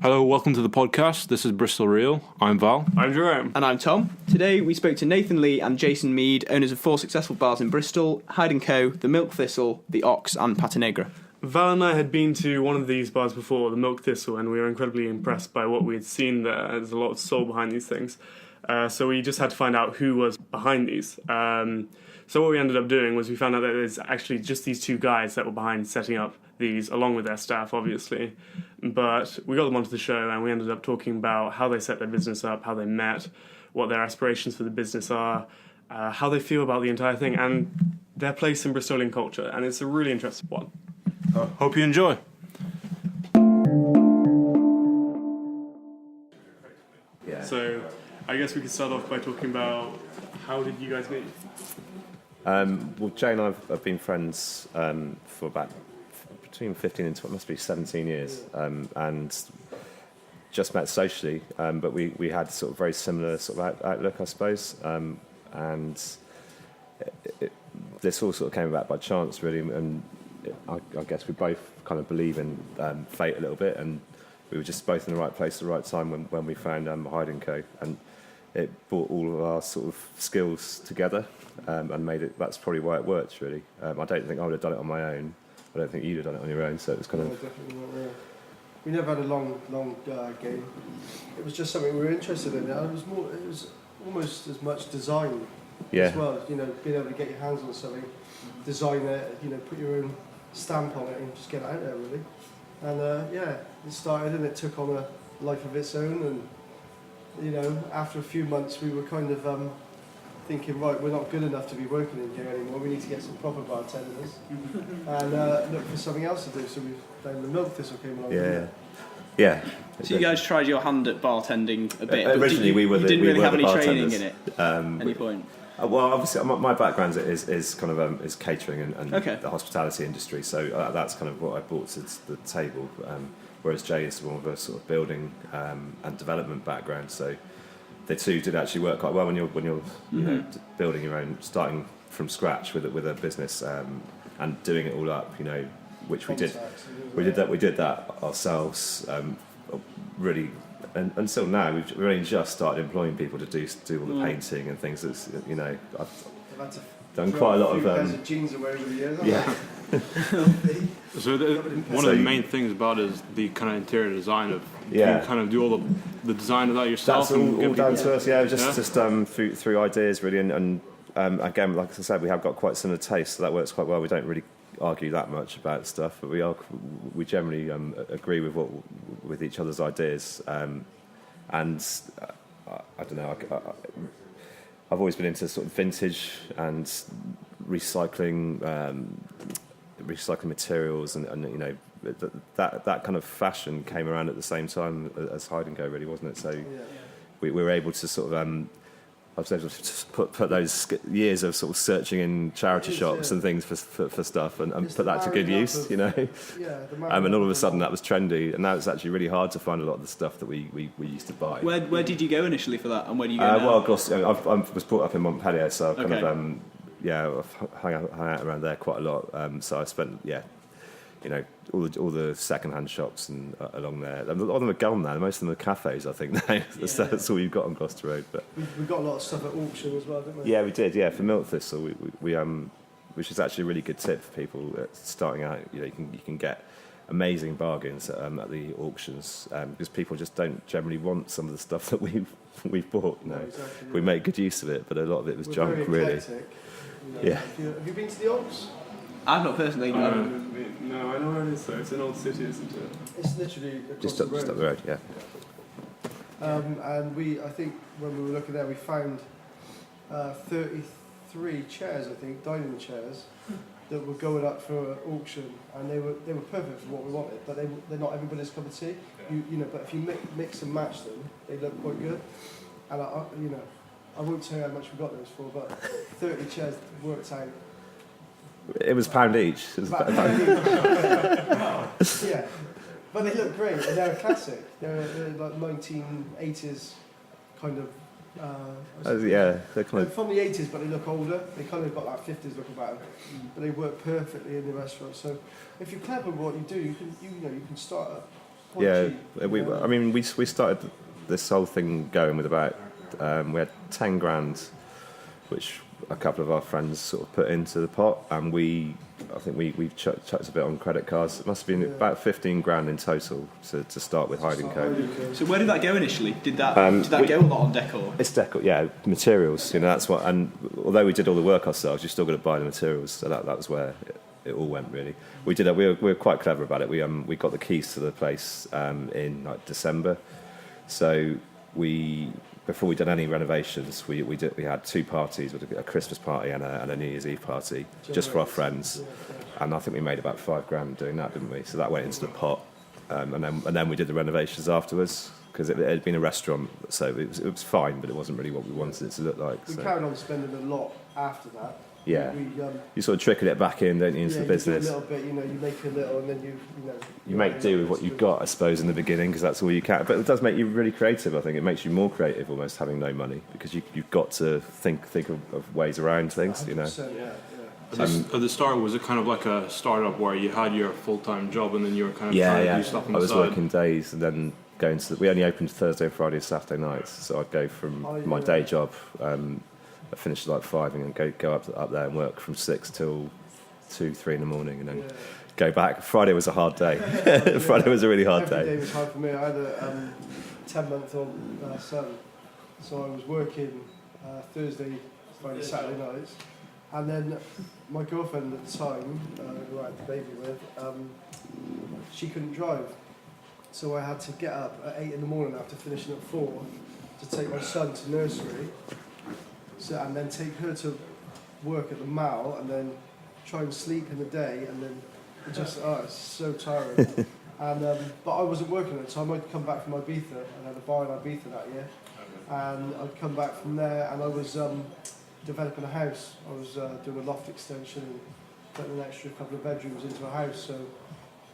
Hello, welcome to the podcast. This is Bristol Real. I'm Val. I'm Jerome. And I'm Tom. Today we spoke to Nathan Lee and Jason Mead, owners of 4 successful bars in Bristol, Hyde Co, the Milk Thistle, the Ox and Pata Negra. Val and I had been to one of these bars before, the Milk Thistle, and we were incredibly impressed by what we had seen there. There's a lot of soul behind these things. So we just had to find out who was behind these. So what we ended up doing was we found out that there's actually just these 2 guys that were behind setting up these, along with their staff, obviously. But we got them onto the show, and we ended up talking about how they set their business up, how they met, what their aspirations for the business are, how they feel about the entire thing, and their place in Bristolian culture. And it's a really interesting one. Hope you enjoy. Yeah. So I guess we could start off by talking about how did you guys meet? Well, Jay and I have been friends for about between 15 and 20, must be 17 years, and just met socially, but we had sort of very similar sort of outlook, I suppose, and this all sort of came about by chance, really, and I guess we both kind of believe in fate a little bit, and we were just both in the right place at the right time when we found Hyde Co, and it brought all of our sort of skills together and made it. That's probably why it works, really. I don't think I would have done it on my own. I don't think you'd have done it on your own. So it was kind of. Definitely not. Yeah. We never had a long game. It was just something we were interested in. And it was almost as much design as well. You know, being able to get your hands on something, design it. You know, put your own stamp on it and just get it out there, really. And it started and it took on a life of its own. And you know, after a few months, we were kind of thinking, right, we're not good enough to be working in here anymore. We need to get some proper bartenders and look for something else to do. So then the Milk Thistle came along. Yeah. So you guys tried your hand at bartending a bit. Originally, you didn't really have any training bartenders. in it at any point. Well, obviously, my background is kind of is catering and Okay. the hospitality industry. So that's kind of what I brought to the table. Whereas Jay is more of a sort of building and development background. So the two did actually work quite well when you're you know, building your own, starting from scratch with a business and doing it all up. You know, which we did. We did that ourselves. Really, and until now, we've really just started employing people to do all the painting and things. That's, you know, I've done quite a lot of jeans away over the years. Yeah. So one of the main things about it is the kind of interior design of you kind of do all the design of that yourself. That's all down to us, just through ideas, really, and again, like I said, we have got quite similar tastes, so that works quite well. We don't really argue that much about stuff, but we generally agree with each other's ideas, and I don't know. I've always been into sort of vintage and recycling materials, and you know that kind of fashion came around at the same time as Hyde Co, really, wasn't it? So we were able to sort of I was able to put those years of sort of searching in charity shops and things for stuff and put that to good use, you know. And all of a sudden that was trendy, and now it's actually really hard to find a lot of the stuff that we used to buy. Where did you go initially for that, and where do you go now? Well, Gloucester, I was brought up in Montpellier, so I've kind of I've hung out around there quite a lot. So I spent you know, all the second-hand shops and along there. A lot of them are gone now. Most of them are cafes, I think. Now that's all you've got on Gloucester Road. But we got a lot of stuff at auction as well, didn't we? Yeah, we did. Yeah, for Milk Thistle, we which is actually a really good tip for people starting out. You know, you can get amazing bargains at the auctions because people just don't generally want some of the stuff that we've bought. You know, exactly, we make good use of it, but a lot of it was junk, really. You know, have you been to the Ox? I've not personally. No, I know where it is though. It's an old city, isn't it? It's literally just up the road, yeah. And I think when we were looking there, we found 33 chairs, I think, dining chairs, that were going up for auction, and they were perfect for what we wanted, but they're not everybody's cup of tea. You know, but if you mix and match them, they look quite good. And I won't tell you how much we got those for, but 30 chairs worked out. It was £1 each. It was £1 each. Yeah, but they look great, and they're a classic. They're like 1980s kind of. They're kind of from the 80s, but they look older. They kind of got that 50s look about them, but they work perfectly in the restaurant. So if you're clever with what you do, you can start at quite cheap. I mean, we started this whole thing going with about we had 10 grand, which a couple of our friends sort of put into the pot, and I think we chucked a bit on credit cards. It must have been about 15 grand in total to start with Hyde Co. So where did that go initially? Did that go a lot on decor? It's decor, yeah, materials. That's what. And although we did all the work ourselves, you still got to buy the materials. So that was where it all went really. We did. We were quite clever about it. We got the keys to the place in like December. So before we did any renovations, we had 2 parties, a Christmas party and a New Year's Eve party, just for our friends, and I think we made about 5 grand doing that, didn't we? So that went into the pot, and then we did the renovations afterwards because it had been a restaurant, so it was fine, but it wasn't really what we wanted it to look like. We carried on spending a lot after that. Yeah, you sort of trickle it back in, don't you, into the business? You do a little bit, you make a little, and then you make do with what you've got, I suppose, in the beginning, because that's all you can. But it does make you really creative. I think it makes you more creative, almost having no money, because you've got to think of ways around things. 100%, yeah. At the start, was it kind of like a startup where you had your full-time job and then you were kind of trying to do stuff on the side? I was working days and then going to. We only opened Thursday, Friday, Saturday nights, so I'd go from my day job. I finished at like 5 and then go up there and work from 6 till 2, 3 in the morning, and then go back. Friday was a hard day. Friday was a really hard day. Every day was hard for me. I had a 10-month-old son, so I was working Thursday, Friday, Saturday nights, and then my girlfriend at the time, who I had the baby with, she couldn't drive, so I had to get up at 8 in the morning after finishing at 4 to take my son to nursery. So, and then take her to work at the Mall, and then try and sleep in the day, and then it's so tiring. And but I wasn't working at the time. I'd come back from Ibiza, and I had a bar in Ibiza that year, and I'd come back from there, and I was developing a house. I was doing a loft extension and putting an extra couple of bedrooms into a house. So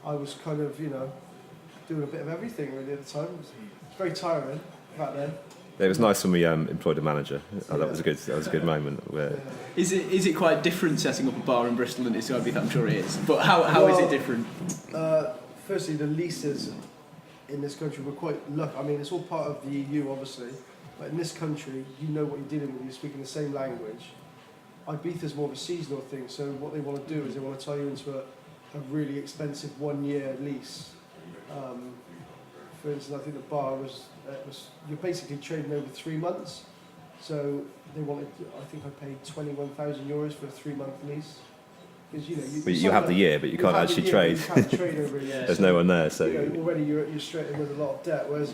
I was kind of doing a bit of everything really at the time. It was very tiring back then. It was nice when we employed a manager. That was a good moment. Where Is it quite different setting up a bar in Bristol than it is to Ibiza? I'm sure it is. But how is it different? Firstly, the leases in this country were quite lucky. I mean, it's all part of the EU, obviously. But in this country, you know what you're dealing with. You're speaking the same language. Ibiza's more of a seasonal thing. So what they want to do is they want to tie you into a really expensive 1-year lease. For instance, I think the bar was you're basically trading over 3 months. So they wanted. I think I paid €21,000 for a 3-month lease. Because you have the year, but you can't actually trade. You can't trade over a year. There's no one there, so already you're straight in with a lot of debt. Whereas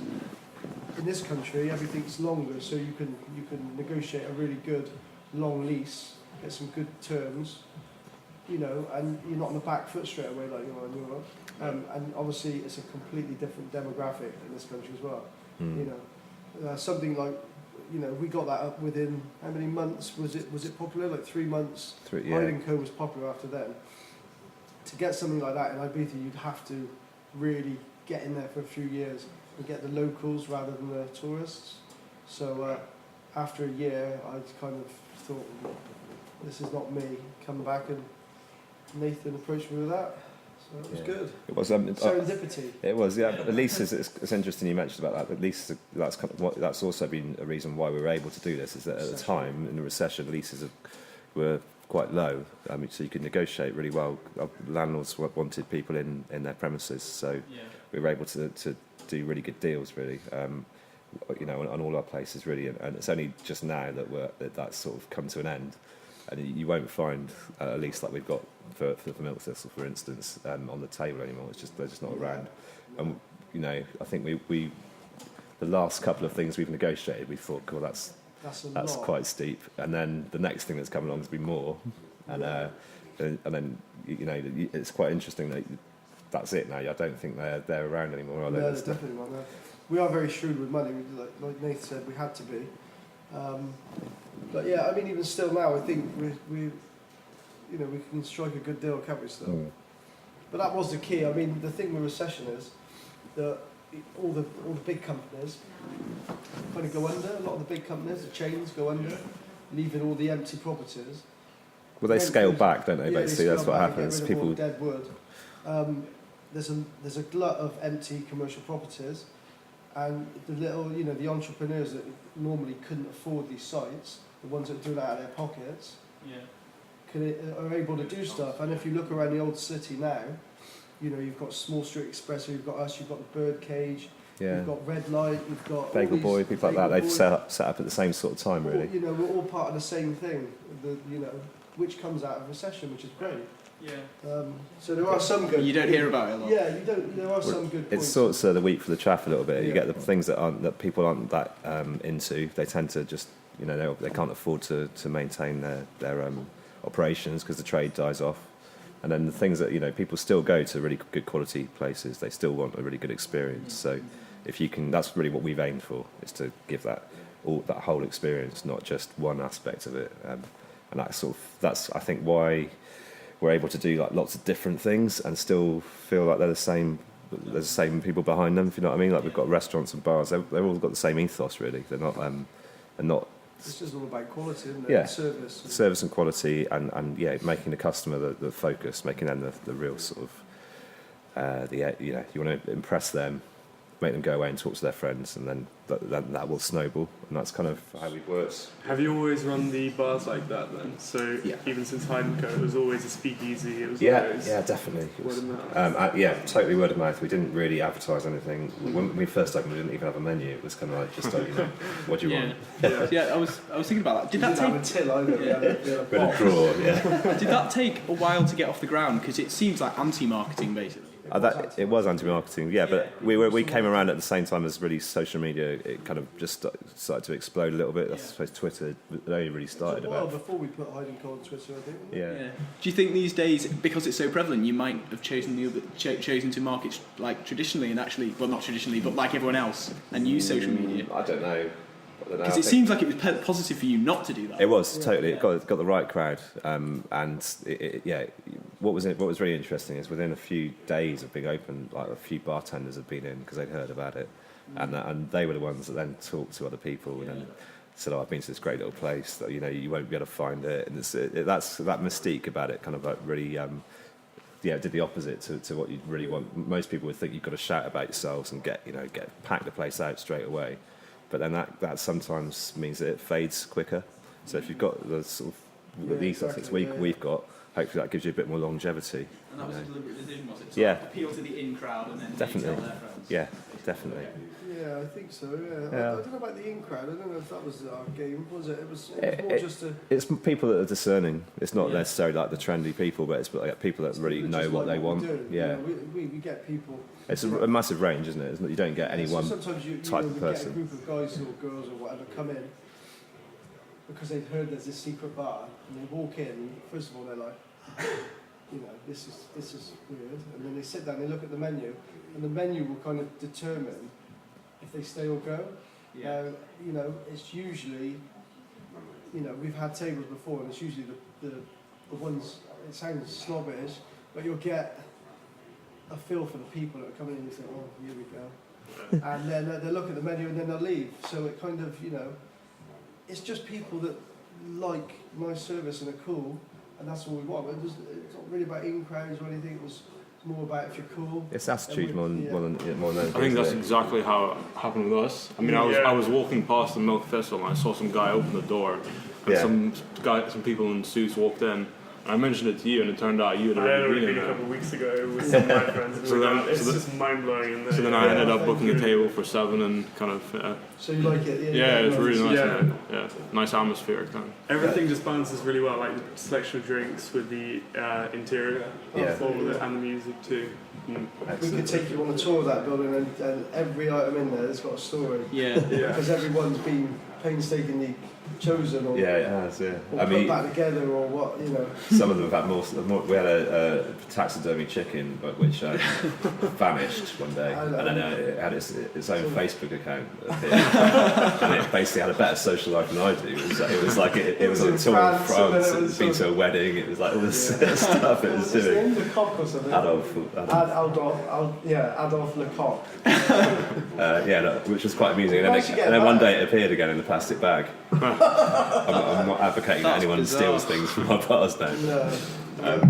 in this country, everything's longer, so you can negotiate a really good long lease, get some good terms, and you're not on the back foot straight away like you are in Europe. And obviously, it's a completely different demographic in this country as well. Something like, we got that up within how many months was it popular? Like 3 months. Hyde Co was popular after then. To get something like that in Ibiza, you'd have to really get in there for a few years and get the locals rather than the tourists. So after a year, I kind of thought, this is not me. Come back, and Nathan approached me with that. So it was good. It was serendipity. It was, yeah. But the leases, it's interesting you mentioned about that. But leases, that's also been a reason why we were able to do this. Is that at the time in the recession, leases were quite low. I mean, so you could negotiate really well. Landlords wanted people in their premises, so we were able to do really good deals, really. On all our places, really. And it's only just now that that's sort of come to an end. And you won't find a lease like we've got for Milk Thistle, for instance, on the table anymore. They're just not around. And I think we the last couple of things we've negotiated, we thought, cool, that's quite steep. And then the next thing that's come along has been more. And then it's quite interesting that that's it now. I don't think they're around anymore, are they? No, they're definitely not. No. We are very shrewd with money. Like Nathan said, we had to be. But yeah, I mean, even still now, I think we can strike a good deal, can't we? Still, but that was the key. I mean, the thing with recession is that all the big companies kind of go under. A lot of the big companies, the chains, go under, leaving all the empty properties. Well, they scale back, don't they? Yeah, basically, that's what happens. People dead wood. there's a glut of empty commercial properties, and the little, the entrepreneurs that normally couldn't afford these sites, the ones that do it out of their pockets, are able to do stuff. And if you look around the old city now, you've got Small Street Express, you've got us, you've got the Birdcage, you've got Red Light, you've got Bagel Boy, people like that. They've set up at the same sort of time, really. We're all part of the same thing. Which comes out of recession, which is great. Yeah. So there are some good. You don't hear about it a lot. Yeah, you don't. There are some good. It's sort of the wheat for the chaff a little bit. You get the things that people aren't that into. They tend to just they can't afford to maintain their operations because the trade dies off. And then the things that people still go to really good quality places. They still want a really good experience. So if you can, that's really what we've aimed for, is to give that whole experience, not just one aspect of it. And that's I think why we're able to do like lots of different things and still feel like they're the same. There's the same people behind them, if you know what I mean. Like we've got restaurants and bars; they've all got the same ethos, really. They're not. It's just all about quality, isn't it? Yeah, service and quality, and making the customer the focus, making them the real sort of you want to impress them, make them go away and talk to their friends, and then that will snowball, and that's kind of how we've worked. Have you always run the bars like that then? So even since Hyde Co, it was always a speakeasy. It was always definitely. Word of mouth. Totally word of mouth. We didn't really advertise anything. When we first opened, we didn't even have a menu. It was kind of like just what do you want? Yeah, I was thinking about that. Did that take have a till either? With a drawer? Yeah. Did that take a while to get off the ground? Because it seems like anti-marketing, basically. It was anti-marketing, but we came around at the same time as really social media. It kind of just started to explode a little bit. I suppose Twitter only really started about before we put Hyde Co on Twitter, I think. Yeah. Do you think these days, because it's so prevalent, you might have chosen to market like traditionally and actually, well, not traditionally, but like everyone else, and use social media? I don't know. Because it seems like it was positive for you not to do that. It was totally. It got the right crowd, and what was really interesting is within a few days of being open, like a few bartenders had been in because they'd heard about it, and they were the ones that then talked to other people and then said, "Oh, I've been to this great little place that you won't be able to find it," and that's that mystique about it, kind of like really. Did the opposite to what you'd really want. Most people would think you've got to shout about yourselves and get pack the place out straight away. But then that sometimes means that it fades quicker. So if you've got the sort of the ethos that we've got, hopefully that gives you a bit more longevity. And that was a deliberate decision, was it? To appeal to the in crowd and then definitely. Tell their friends. Yeah, definitely. Yeah, I think so. Yeah. I don't know about the in crowd. I don't know if that was our game. Was it? It was more just a. It's people that are discerning. It's not necessarily like the trendy people, but it's like people that really know what they want. Yeah. We get people. It's a massive range, isn't it? You don't get any one type of person. Get a group of guys or girls or whatever come in because they've heard there's this secret bar, and they walk in. And first of all, they're like, this is weird, and then they sit down, they look at the menu, and the menu will kind of determine if they stay or go. It's usually, we've had tables before, and it's usually the ones. It sounds snobbish, but you'll get a feel for the people that are coming in and say, "Oh, here we go," and then they'll look at the menu and then they'll leave. So it kind of, it's just people that like nice service and are cool, and that's all we want. It's not really about in crowds or anything. It's more about if you're cool. It's attitude more than anything. I think that's exactly how it happened with us. I mean, I was walking past the Milk Thistle and I saw some guy open the door, and some people in suits walked in. I mentioned it to you, and it turned out you had already been a couple of weeks ago with some of my friends. It's just mind blowing in there. So then I ended up booking a table for 7 and kind of. So you like it? Yeah, it's really nice. Yeah, nice atmosphere. Kind of. Everything just balances really well, like the selection of drinks with the interior, and the music too. We could take you on a tour of that building, and every item in there has got a story. Yeah. Because everyone's been painstakingly chosen, or or put back together, or what, Some of them have had more. We had a taxidermy chicken, but which vanished one day, and then it had its own Facebook account, and it basically had a better social life than I do. It was like it was on tour in France. It had been to a wedding. It was like all this stuff it was doing. Le Coq or something. Adolphe Le Coq. Which was quite amusing. And then one day it appeared again in the plastic bag. I'm not advocating that anyone steals things from our bars now. No.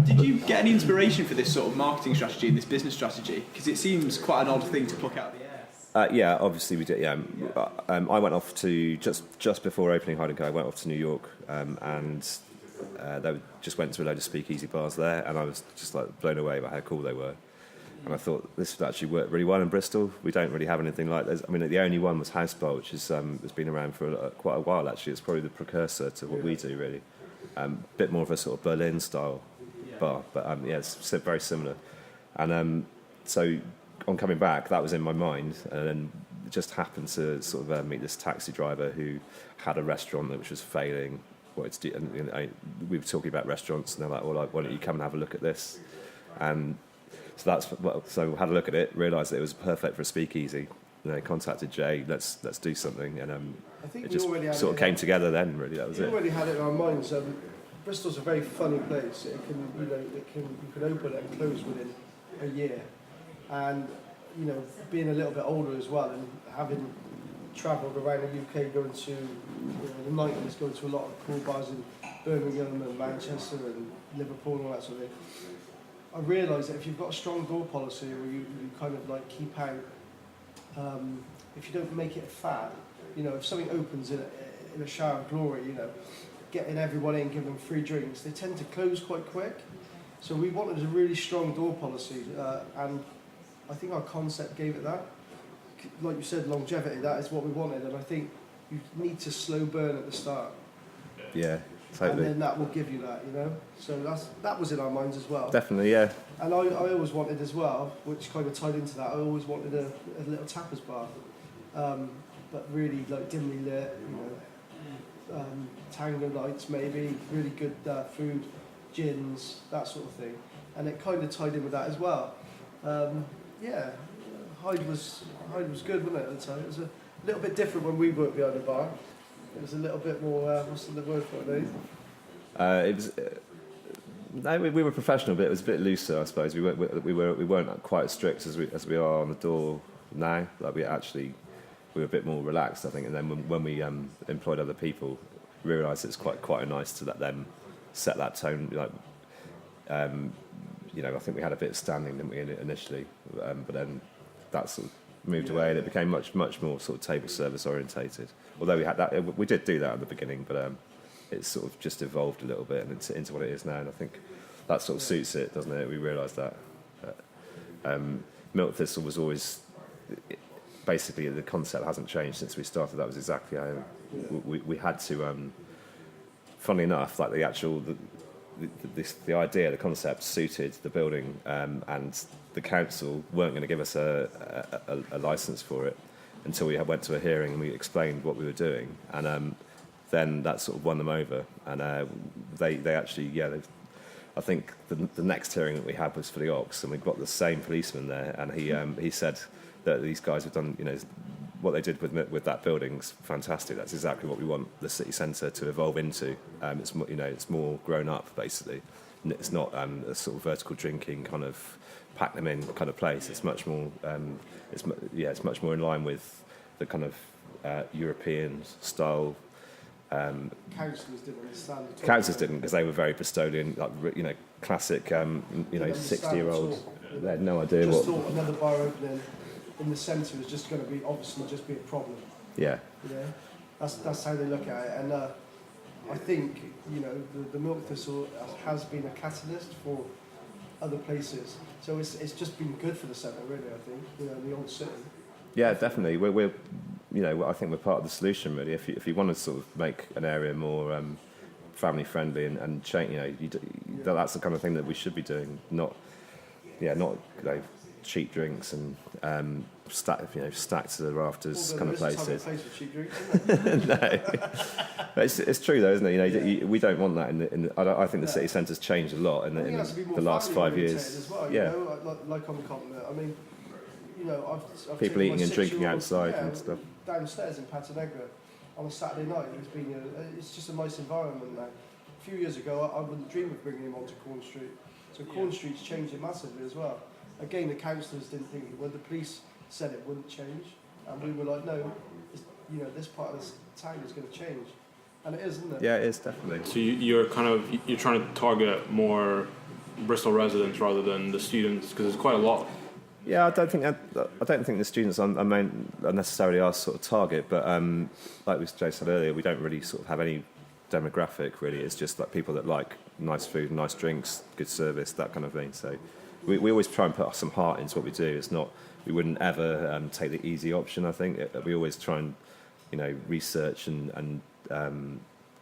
Did you get any inspiration for this sort of marketing strategy and this business strategy? Because it seems quite an odd thing to pluck out of the air. Yeah, obviously we did. Yeah, I went off to just before opening Hyde Co. I went off to New York, and they just went to a load of speakeasy bars there, and I was just like blown away by how cool they were. And I thought this would actually work really well in Bristol. We don't really have anything like this. I mean, the only one was House Bar, which has been around for quite a while actually. It's probably the precursor to what we do, really. Bit more of a sort of Berlin style bar, but yeah, it's very similar. And so on coming back, that was in my mind, and then just happened to sort of meet this taxi driver who had a restaurant which was failing. And we were talking about restaurants, and they're like, "Well, why don't you come and have a look at this?" And so had a look at it, realised that it was perfect for a speakeasy. Contacted Jay, let's do something, and I think it just sort of came together then. Really, that was it. We already had it in our minds. Bristol's a very funny place. You can open and close within a year, and being a little bit older as well, and having travelled around the UK, going to the 90s, going to a lot of cool bars in Birmingham and Manchester and Liverpool and all that sort of thing. I realised that if you've got a strong door policy, where you kind of like keep out, if you don't make it a fad, if something opens in a shower of glory, getting everyone in, giving them free drinks, they tend to close quite quick. So we wanted a really strong door policy, and I think our concept gave it that. Like you said, longevity, that is what we wanted, and I think you need to slow burn at the start. Yeah. Totally. And then that will give you that, So that was in our minds as well. Definitely, yeah. And I always wanted as well, which kind of tied into that, I always wanted a little tapas bar, but really like dimly lit, tango lights maybe, really good food, gins, that sort of thing. And it kind of tied in with that as well. Yeah, Hyde was good, wasn't it, at the time? It was a little bit different when we worked behind the bar. It was a little bit more, what's the word for it, Dave? It was. No, we were professional, but it was a bit looser, I suppose. We weren't quite as strict as we are on the door now. Like we were a bit more relaxed, I think. And then when we employed other people, we realised it's quite nice to let them set that tone. Like, I think we had a bit of standing, didn't we, initially? But then that sort of moved away, and it became much more sort of table service orientated. Although we did do that at the beginning, but it's sort of just evolved a little bit and into what it is now. And I think that sort of suits it, doesn't it? We realised that. Milk Thistle was always basically the concept hasn't changed since we started. That was exactly how we had to. Funnily enough, like the idea, the concept suited the building, and the council weren't going to give us a licence for it until we went to a hearing and we explained what we were doing, and then that sort of won them over, and they actually, I think the next hearing that we had was for the Ox, and we got the same policeman there, and he said that these guys have done, what they did with that building's fantastic. That's exactly what we want the city centre to evolve into. It's more grown up basically. It's not a sort of vertical drinking kind of pack them in kind of place. It's much more. It's much more in line with the kind of European style. Councillors didn't understand at all. Councillors didn't, because they were very Bristolian, like classic, 60-year-olds. They had no idea just thought another bar opening in the centre is just going to be a problem. Yeah. That's how they look at it, and I think the Milk Thistle has been a catalyst for other places. So it's just been good for the centre, really. I think the old city. Yeah, definitely. We're I think we're part of the solution, really. If you want to sort of make an area more family friendly and change, that's the kind of thing that we should be doing. Not cheap drinks and stacked to the rafters kind of places. Place for cheap drinks, isn't it? No, it's true though, isn't it? We don't want that. I think the city centre's changed a lot in the last 5 years. As well, like on the continent. I mean, I've people eating and drinking outside and stuff. Downstairs in Pata Negra on a Saturday night, it's just a nice environment now. A few years ago, I wouldn't dream of bringing him onto Corn Street. So Corn Street's changing massively as well. Again, the councillors didn't think it would. The police said it wouldn't change, and we were like, no, this part of this town is going to change. And it is, isn't it? Yeah, it is definitely. So you're trying to target more Bristol residents rather than the students, because it's quite a lot. Yeah, I don't think the students are necessarily our sort of target, but like Jay said earlier, we don't really sort of have any demographic really. It's just like people that like nice food, nice drinks, good service, that kind of thing. So we always try and put some heart into what we do. It's not, we wouldn't ever take the easy option. I think we always try and research and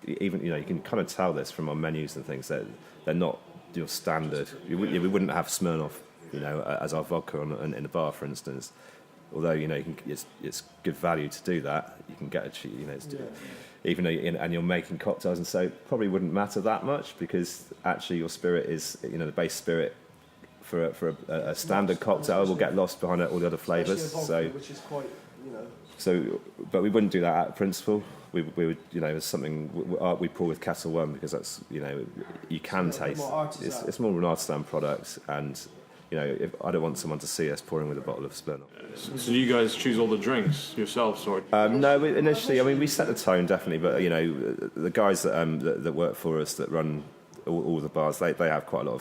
even you can kind of tell this from our menus and things that they're not your standard. We wouldn't have Smirnoff, as our vodka in the bar, for instance. Although it's good value to do that. You can get a cheap, even though and you're making cocktails, and so it probably wouldn't matter that much because actually your spirit is the base spirit for a standard cocktail will get lost behind all the other flavours. So which is quite So, but we wouldn't do that out of principle. We would, it's something we pour with Kettle One because that's, you can taste. It's more of an artisan product, and if I don't want someone to see us pouring with a bottle of Smirnoff. So you guys choose all the drinks yourselves, or? No, initially, we set the tone definitely, but the guys that work for us that run all the bars, they have quite a lot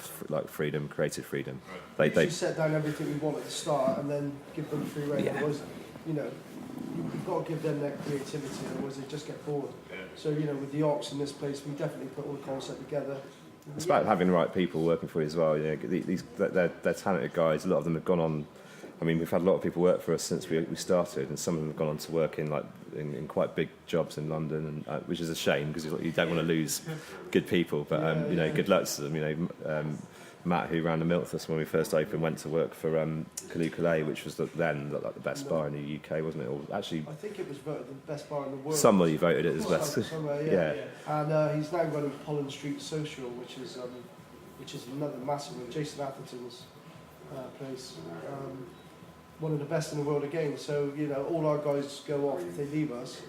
of freedom, creative freedom. They set down everything we want at the start and then give them free rein. Otherwise, you've got to give them their creativity, otherwise they just get bored. So with the Ox in this place, we definitely put all the concept together. It's about having the right people working for you as well. They're talented guys. A lot of them have gone on. We've had a lot of people work for us since we started, and some of them have gone on to work in quite big jobs in London, and which is a shame because you don't want to lose good people. But good luck to them. Matt, who ran the Milk Thistle when we first opened, went to work for Calais, which was the best bar in the UK, wasn't it? Or actually, I think it was voted the best bar in the world. Somebody voted it as best. Yeah. And he's now running Pollen Street Social, which is another massive one. Jason Atherton's place, one of the best in the world again. So all our guys go off if they leave us.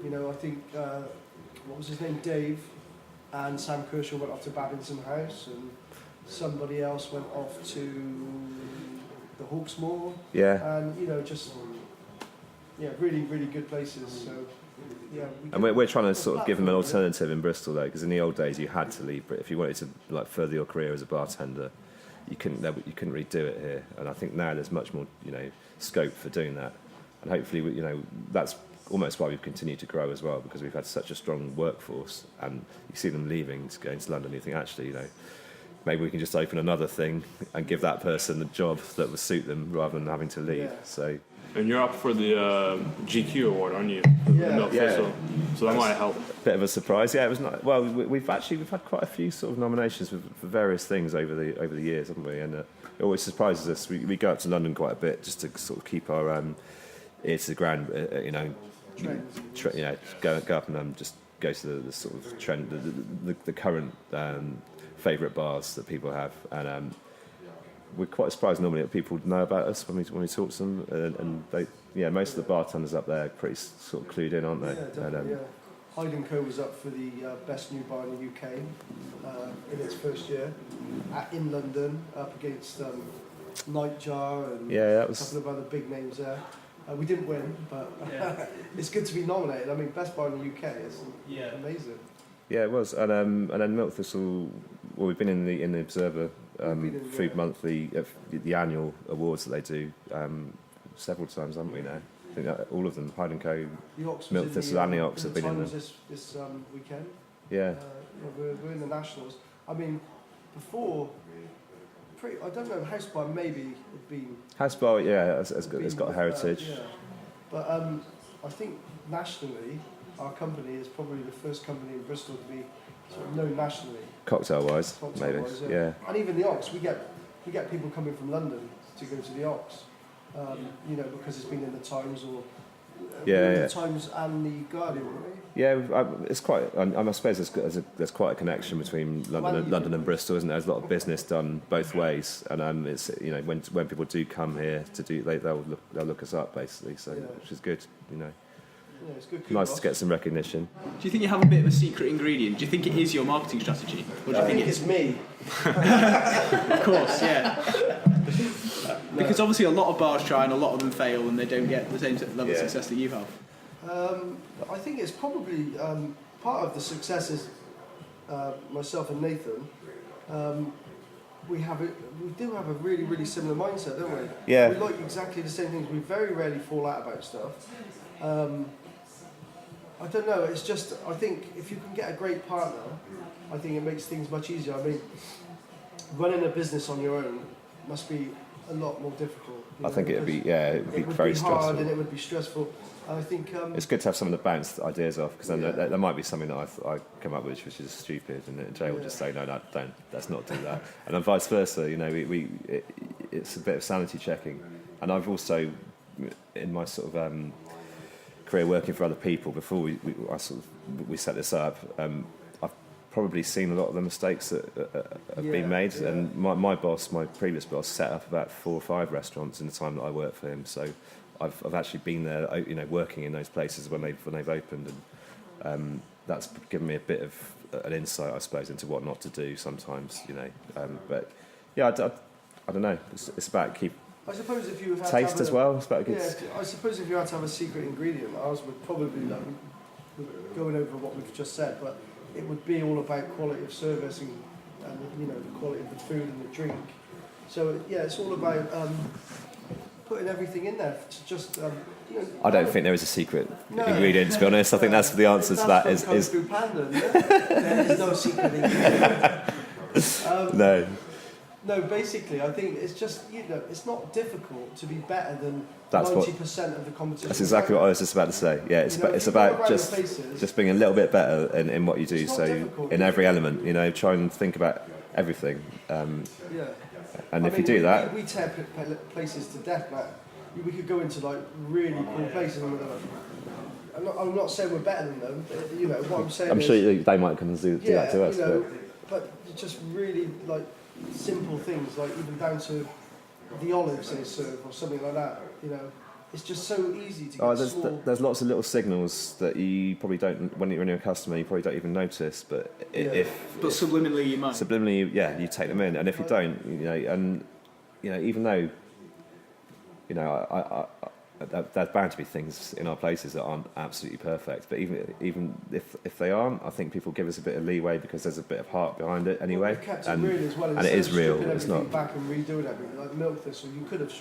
I think what was his name, Dave, and Sam Kershaw went off to Babington House, and somebody else went off to the Hawksmoor. Yeah. And really, really good places. So and we're trying to sort of give them an alternative in Bristol though, because in the old days you had to leave. But if you wanted to further your career as a bartender, you couldn't really do it here. And I think now there's much more scope for doing that. And hopefully that's almost why we've continued to grow as well, because we've had such a strong workforce. And you see them leaving to go into London, you think actually maybe we can just open another thing and give that person a job that would suit them rather than having to leave. So. And you're up for the GQ award, aren't you? Yeah. So that might help. Bit of a surprise. Yeah, it was not. Well, we've had quite a few sort of nominations for various things over the years, haven't we? And it always surprises us. We go up to London quite a bit just to sort of keep our ear to the ground. Go up and just go to the sort of trend, the current favourite bars that people have, and we're quite surprised normally that people know about us when we talk to them, and they, most of the bartenders up there are pretty sort of clued in, aren't they? Yeah, definitely, Hyde Co was up for the best new bar in the UK in its first year in London, up against Nightjar and a couple of other big names there. We didn't win, but it's good to be nominated. Best bar in the UK is amazing. Yeah, it was, and then Milk Thistle. Well, we've been in the Observer Food Monthly, the annual awards that they do several times, haven't we? Now, I think that all of them, Hyde Co, Milk Thistle, and the Ox have been in them. This weekend. Yeah. We're in the Nationals. Before. I don't know. House Bar maybe had been. House Bar, it's got a heritage. But I think nationally, our company is probably the first company in Bristol to be sort of known nationally. Cocktail-wise, maybe. Yeah. And even the Ox, we get people coming from London to go to the Ox, because it's been in the Times or. The Times and the Guardian, right? Yeah, it's quite. I suppose there's quite a connection between London and Bristol, isn't there? There's a lot of business done both ways, and it's when people do come here to do, they'll look us up basically, so which is good, Yeah, it's good. Nice to get some recognition. Do you think you have a bit of a secret ingredient? Do you think it is your marketing strategy? Or do you think it's me? Of course, yeah. Because obviously a lot of bars try and a lot of them fail and they don't get the same level of success that you have. I think it's probably part of the success is myself and Nathan. We do have a really, really similar mindset, don't we? Yeah. We like exactly the same things. We very rarely fall out about stuff. I don't know. It's just, I think if you can get a great partner, I think it makes things much easier. I mean, running a business on your own must be a lot more difficult. I think it'd be very hard stressful. And it would be stressful. And I think it's good to have someone to bounce ideas off, because then there might be something that I come up with which is stupid, and Jay will just say no, don't, let's not do that, and then vice versa. You know, it's a bit of sanity checking. And I've also, in my sort of career working for other people before we set this up, I've probably seen a lot of the mistakes that have been made. Yeah. And my previous boss, set up about 4 or 5 restaurants in the time that I worked for him. So I've actually been there, you know, working in those places when they've opened, and that's given me a bit of an insight, I suppose, into what not to do sometimes, you know. But yeah, I don't know. It's about I suppose if you had taste to as well. It's about good. Yeah, I suppose if you had to have a secret ingredient, ours would probably be going over what we've just said, but it would be all about quality of service and you know, the quality of the food and the drink. So yeah, it's all about putting everything in there to just. You know, I don't think there is a secret ingredient, to be honest. I think that's the answer to that is through Panda, there is no secret ingredient. No. No, basically, I think it's just, you know, it's not difficult to be better than 90% of the competition. That's exactly what I was just about to say. Yeah, it's about just being a little bit better in what you do. So in every element, you know, try and think about everything. And if you do that, we tear places to death, man. We could go into like really cool places. And I'm not saying we're better than them. But, you know, what I'm saying. I'm sure they might come and do that to us. You know, but just really like simple things, like even down to the olives they serve or something like that. You know, it's just so easy to get there's lots of little signals that you probably don't, when you're a customer, you probably don't even notice. But but subliminally you might. Subliminally, you take them in, and if you don't, you know, and you know, even though, you know, there's bound to be things in our places that aren't absolutely perfect, but even if they aren't, I think people give us a bit of leeway because there's a bit of heart behind it anyway. We've kept it real as well, and it is real. It's not back and redoing everything like Milk Thistle. You could have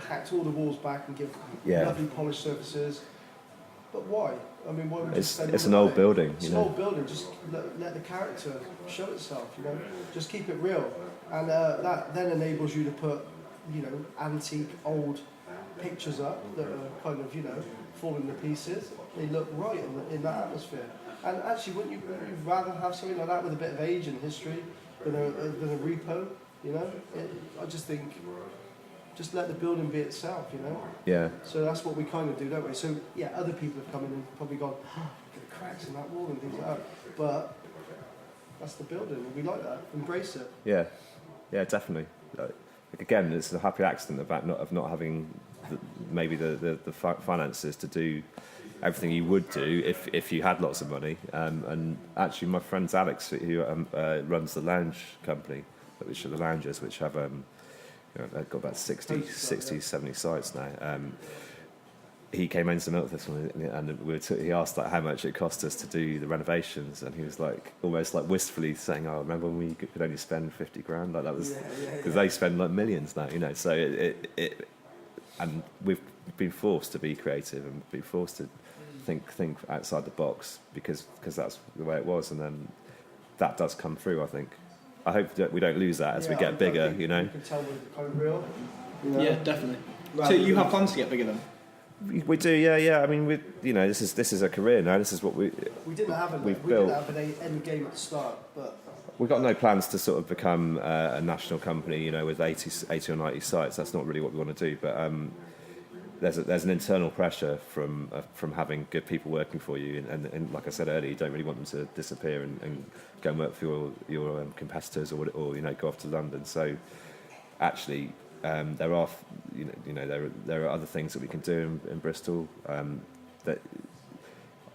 hacked all the walls back and give lovely polished surfaces. But why? I mean, why would you spend? It's an old building. It's an old building. Just let the character show itself. You know, just keep it real, and that then enables you to put, you know, antique old pictures up that are kind of, you know, falling to pieces. They look right in that atmosphere. And actually, wouldn't you rather have something like that with a bit of age and history than a repo? You know, I just think, just let the building be itself. You know. Yeah. So that's what we kind of do, don't we? So yeah, other people have come in and probably gone, oh, look at the cracks in that wall and things like that. But that's the building. We like that. Embrace it. Yeah. Yeah, definitely. Again, it's a happy accident of not having maybe the finances to do everything you would do if you had lots of money. And actually, my friend Alex, who runs the lounge company, which are the lounges, which have they've got about 60, 70 sites now. He came into Milk Thistle and he asked like how much it cost us to do the renovations, and he was like almost like wistfully saying, "Oh, remember when we could only spend 50 grand? Like that was because they spend like millions now, you know." So it and we've been forced to be creative and been forced to think outside the box because that's the way it was, and then that does come through. I think. I hope that we don't lose that as we get bigger. You know. You can tell we're kind of real. You know? Yeah, definitely. So you have plans to get bigger then? We do, yeah. I mean, this is a career now. This is what we didn't have an end game at the start, but we've got no plans to sort of become a national company, you know, with 80 or 90 sites. That's not really what we want to do. But there's an internal pressure from having good people working for you, and like I said earlier, you don't really want them to disappear and go and work for your competitors or you know, go off to London. So actually. There are other things that we can do in Bristol. That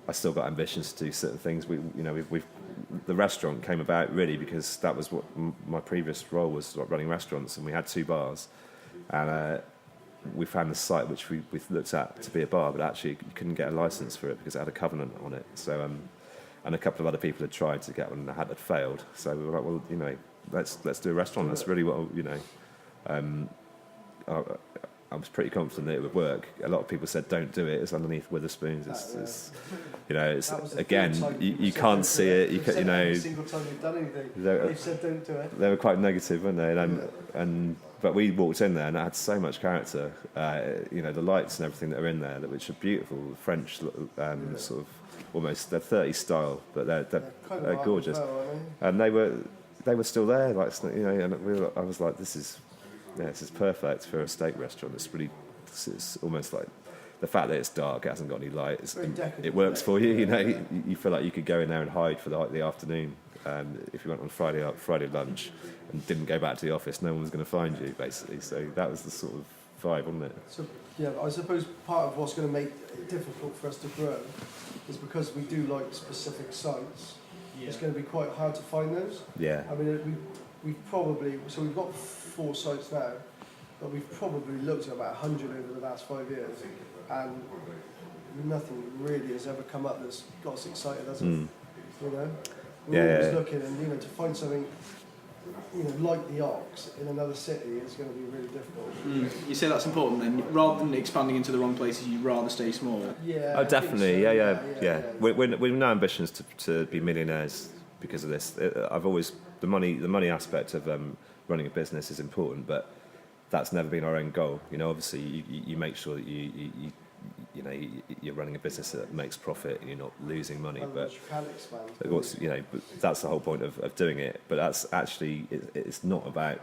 I still got ambitions to do certain things. The restaurant came about really because that was what my previous role was, like running restaurants, and we had 2 bars, and we found the site which we looked at to be a bar, but actually you couldn't get a license for it because it had a covenant on it. So and a couple of other people had tried to get one and had failed. So we were like, well, you know, let's do a restaurant. That's really what, you know. I was pretty confident that it would work. A lot of people said, "Don't do it. It's underneath Witherspoons." It's you know, it's again, you can't see it. You know, every single time we've done anything, they've said, "Don't do it." They were quite negative, weren't they? But we walked in there and it had so much character. You know, the lights and everything that are in there, which are beautiful. French, sort of almost they're 30s style, but they're gorgeous. Well, and they were still there, like, you know. And I was like, this is perfect for a steak restaurant. It's almost like the fact that it's dark, it hasn't got any light. It works for you. You know, you feel like you could go in there and hide for the afternoon. If you went on Friday lunch and didn't go back to the office, no one was going to find you, basically. So that was the sort of vibe, wasn't it? So yeah, I suppose part of what's going to make it difficult for us to grow is because we do like specific sites. Yeah. It's going to be quite hard to find those. Yeah. I mean, we've got 4 sites now, but we've probably looked at about 100 over the last 5 years, and nothing really has ever come up that's got us excited, has it? You know, we're always looking, and you know, to find something, you know, like the Ox in another city is going to be really difficult. You say that's important then, rather than expanding into the wrong places, you'd rather stay small. Yeah. Oh, definitely. So. Yeah. We've no ambitions to be millionaires because of this. I've always the money aspect of running a business is important, but that's never been our end goal. You know, obviously you make sure that you're running a business that makes profit and you're not losing money. But you can expand. But that's the whole point of doing it. But that's actually it's not about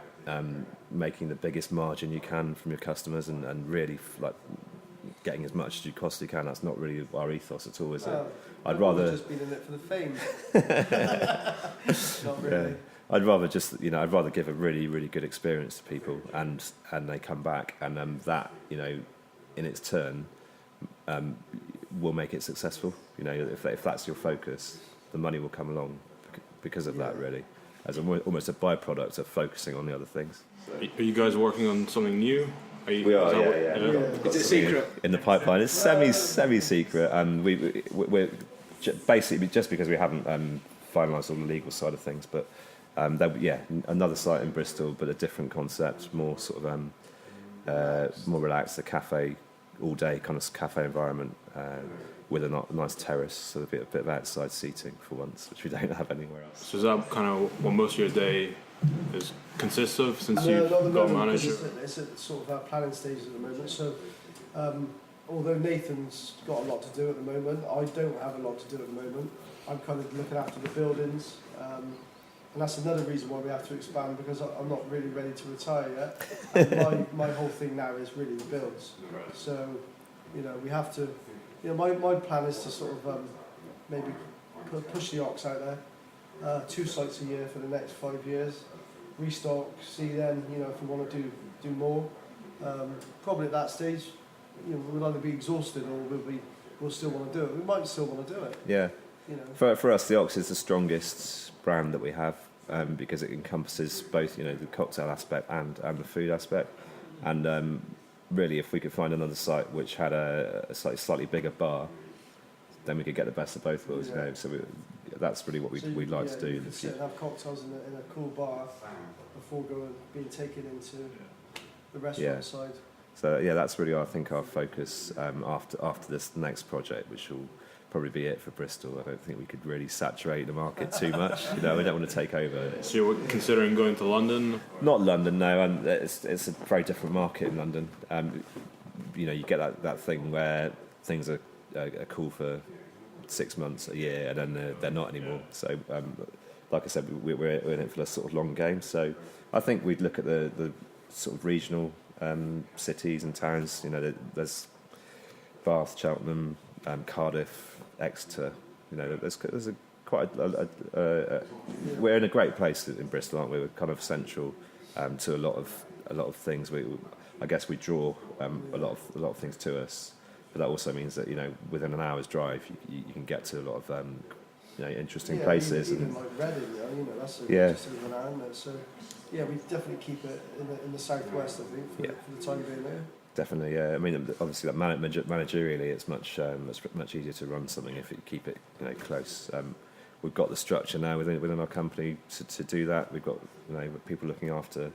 making the biggest margin you can from your customers and really like getting as much as you possibly can. That's not really our ethos at all, is it? I'd rather just been in it for the fame. Not really. Yeah. I'd rather give a really, really good experience to people, and they come back, and that, you know, in its turn, will make it successful. You know, if that's your focus, the money will come along because of that, really, as almost a byproduct of focusing on the other things. Are you guys working on something new? We are, yeah. Is it a secret? In the pipeline, it's semi-secret, and we're basically just because we haven't finalised all the legal side of things, but. Another site in Bristol, but a different concept, more sort of more relaxed, a cafe, all day kind of cafe environment with a nice terrace, so a bit of outside seating for once, which we don't have anywhere else. So is that kind of what most of your day consists of since you've got a manager? It's at sort of our planning stage at the moment. So although Nathan's got a lot to do at the moment, I don't have a lot to do at the moment. I'm kind of looking after the buildings. And that's another reason why we have to expand, because I'm not really ready to retire yet. And my whole thing now is really the builds. So, you know, we have to, you know, my plan is to sort of maybe push the Ox out there, 2 sites a year for the next 5 years, restock, see then, you know, if we want to do more. Probably at that stage, you know, we'll either be exhausted or we'll still want to do it. We might still want to do it. Yeah. You know. For us, the Ox is the strongest brand that we have, because it encompasses both, you know, the cocktail aspect and the food aspect. And really, if we could find another site which had a slightly bigger bar, then we could get the best of both worlds. You know, so that's really what we'd like to do. You could sit and have cocktails in a cool bar before being taken into the restaurant side. So that's really our focus after this next project, which will probably be it for Bristol. I don't think we could really saturate the market too much. You know, we don't want to take over. So you're considering going to London? Not London, no. And it's a very different market in London. You know, you get that thing where things are cool for 6 months, a year, and then they're not anymore. So, like I said, we're in it for a sort of long game. So, I think we'd look at the sort of regional cities and towns. You know, there's Bath, Cheltenham, Cardiff, Exeter. You know, there's we're in a great place in Bristol, aren't we? We're kind of central to a lot of things. I guess we draw a lot of things to us, but that also means that, you know, within an hour's drive you can get to a lot of you know, interesting places. Even like Reading, you know, that's just over an hour, isn't it? So yeah, we definitely keep it in the southwest, I think, for the time being there. Definitely, yeah. I mean, obviously, like managerially, it's much easier to run something if you keep it, you know, close. we've got the structure now within our company to do that. We've got people looking after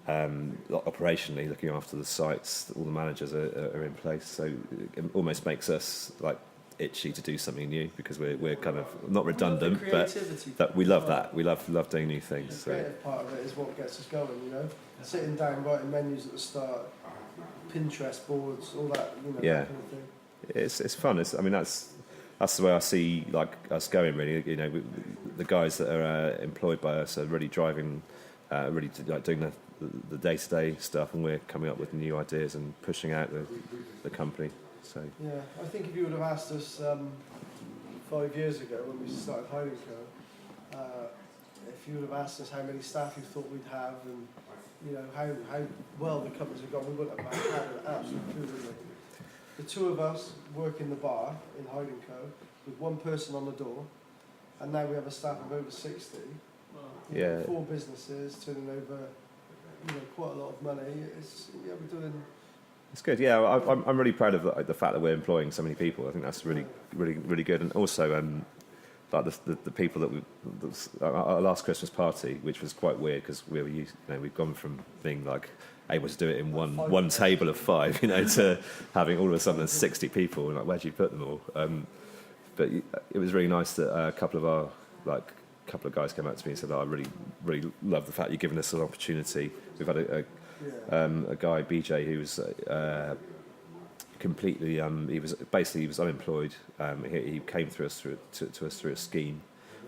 operationally looking after the sites. All the managers are in place, so it almost makes us like itchy to do something new because we're kind of not redundant, but that we love that. We love doing new things. The creative part of it is what gets us going. Sitting down writing menus at the start, Pinterest boards, all that. Yeah, that kind of thing. It's fun. That's the way I see like us going. Really, the guys that are employed by us are really driving, really doing the day-to-day stuff, and we're coming up with new ideas and pushing out the company. So yeah, I think if you would have asked us 5 years ago when we started Hyde Co, if you would have asked us how many staff you thought we'd have, and how well the companies have gone, we wouldn't have had an absolute clue, would we? The two of us work in the bar in Hyde Co with one person on the door, and now we have a staff of over 60. Yeah. 4 businesses turning over, quite a lot of money. We're doing. It's good. Yeah, I'm really proud of the fact that we're employing so many people. I think that's really good, and also like the people that our last Christmas party, which was quite weird because we were we've gone from being like able to do it in one table of 5, to having all of a sudden 60 people. And like, where do you put them all? But it was really nice that a couple of guys came up to me and said, "I really love the fact you've given us an opportunity." We've had a guy, BJ, who was completely he was unemployed. He came to us through a scheme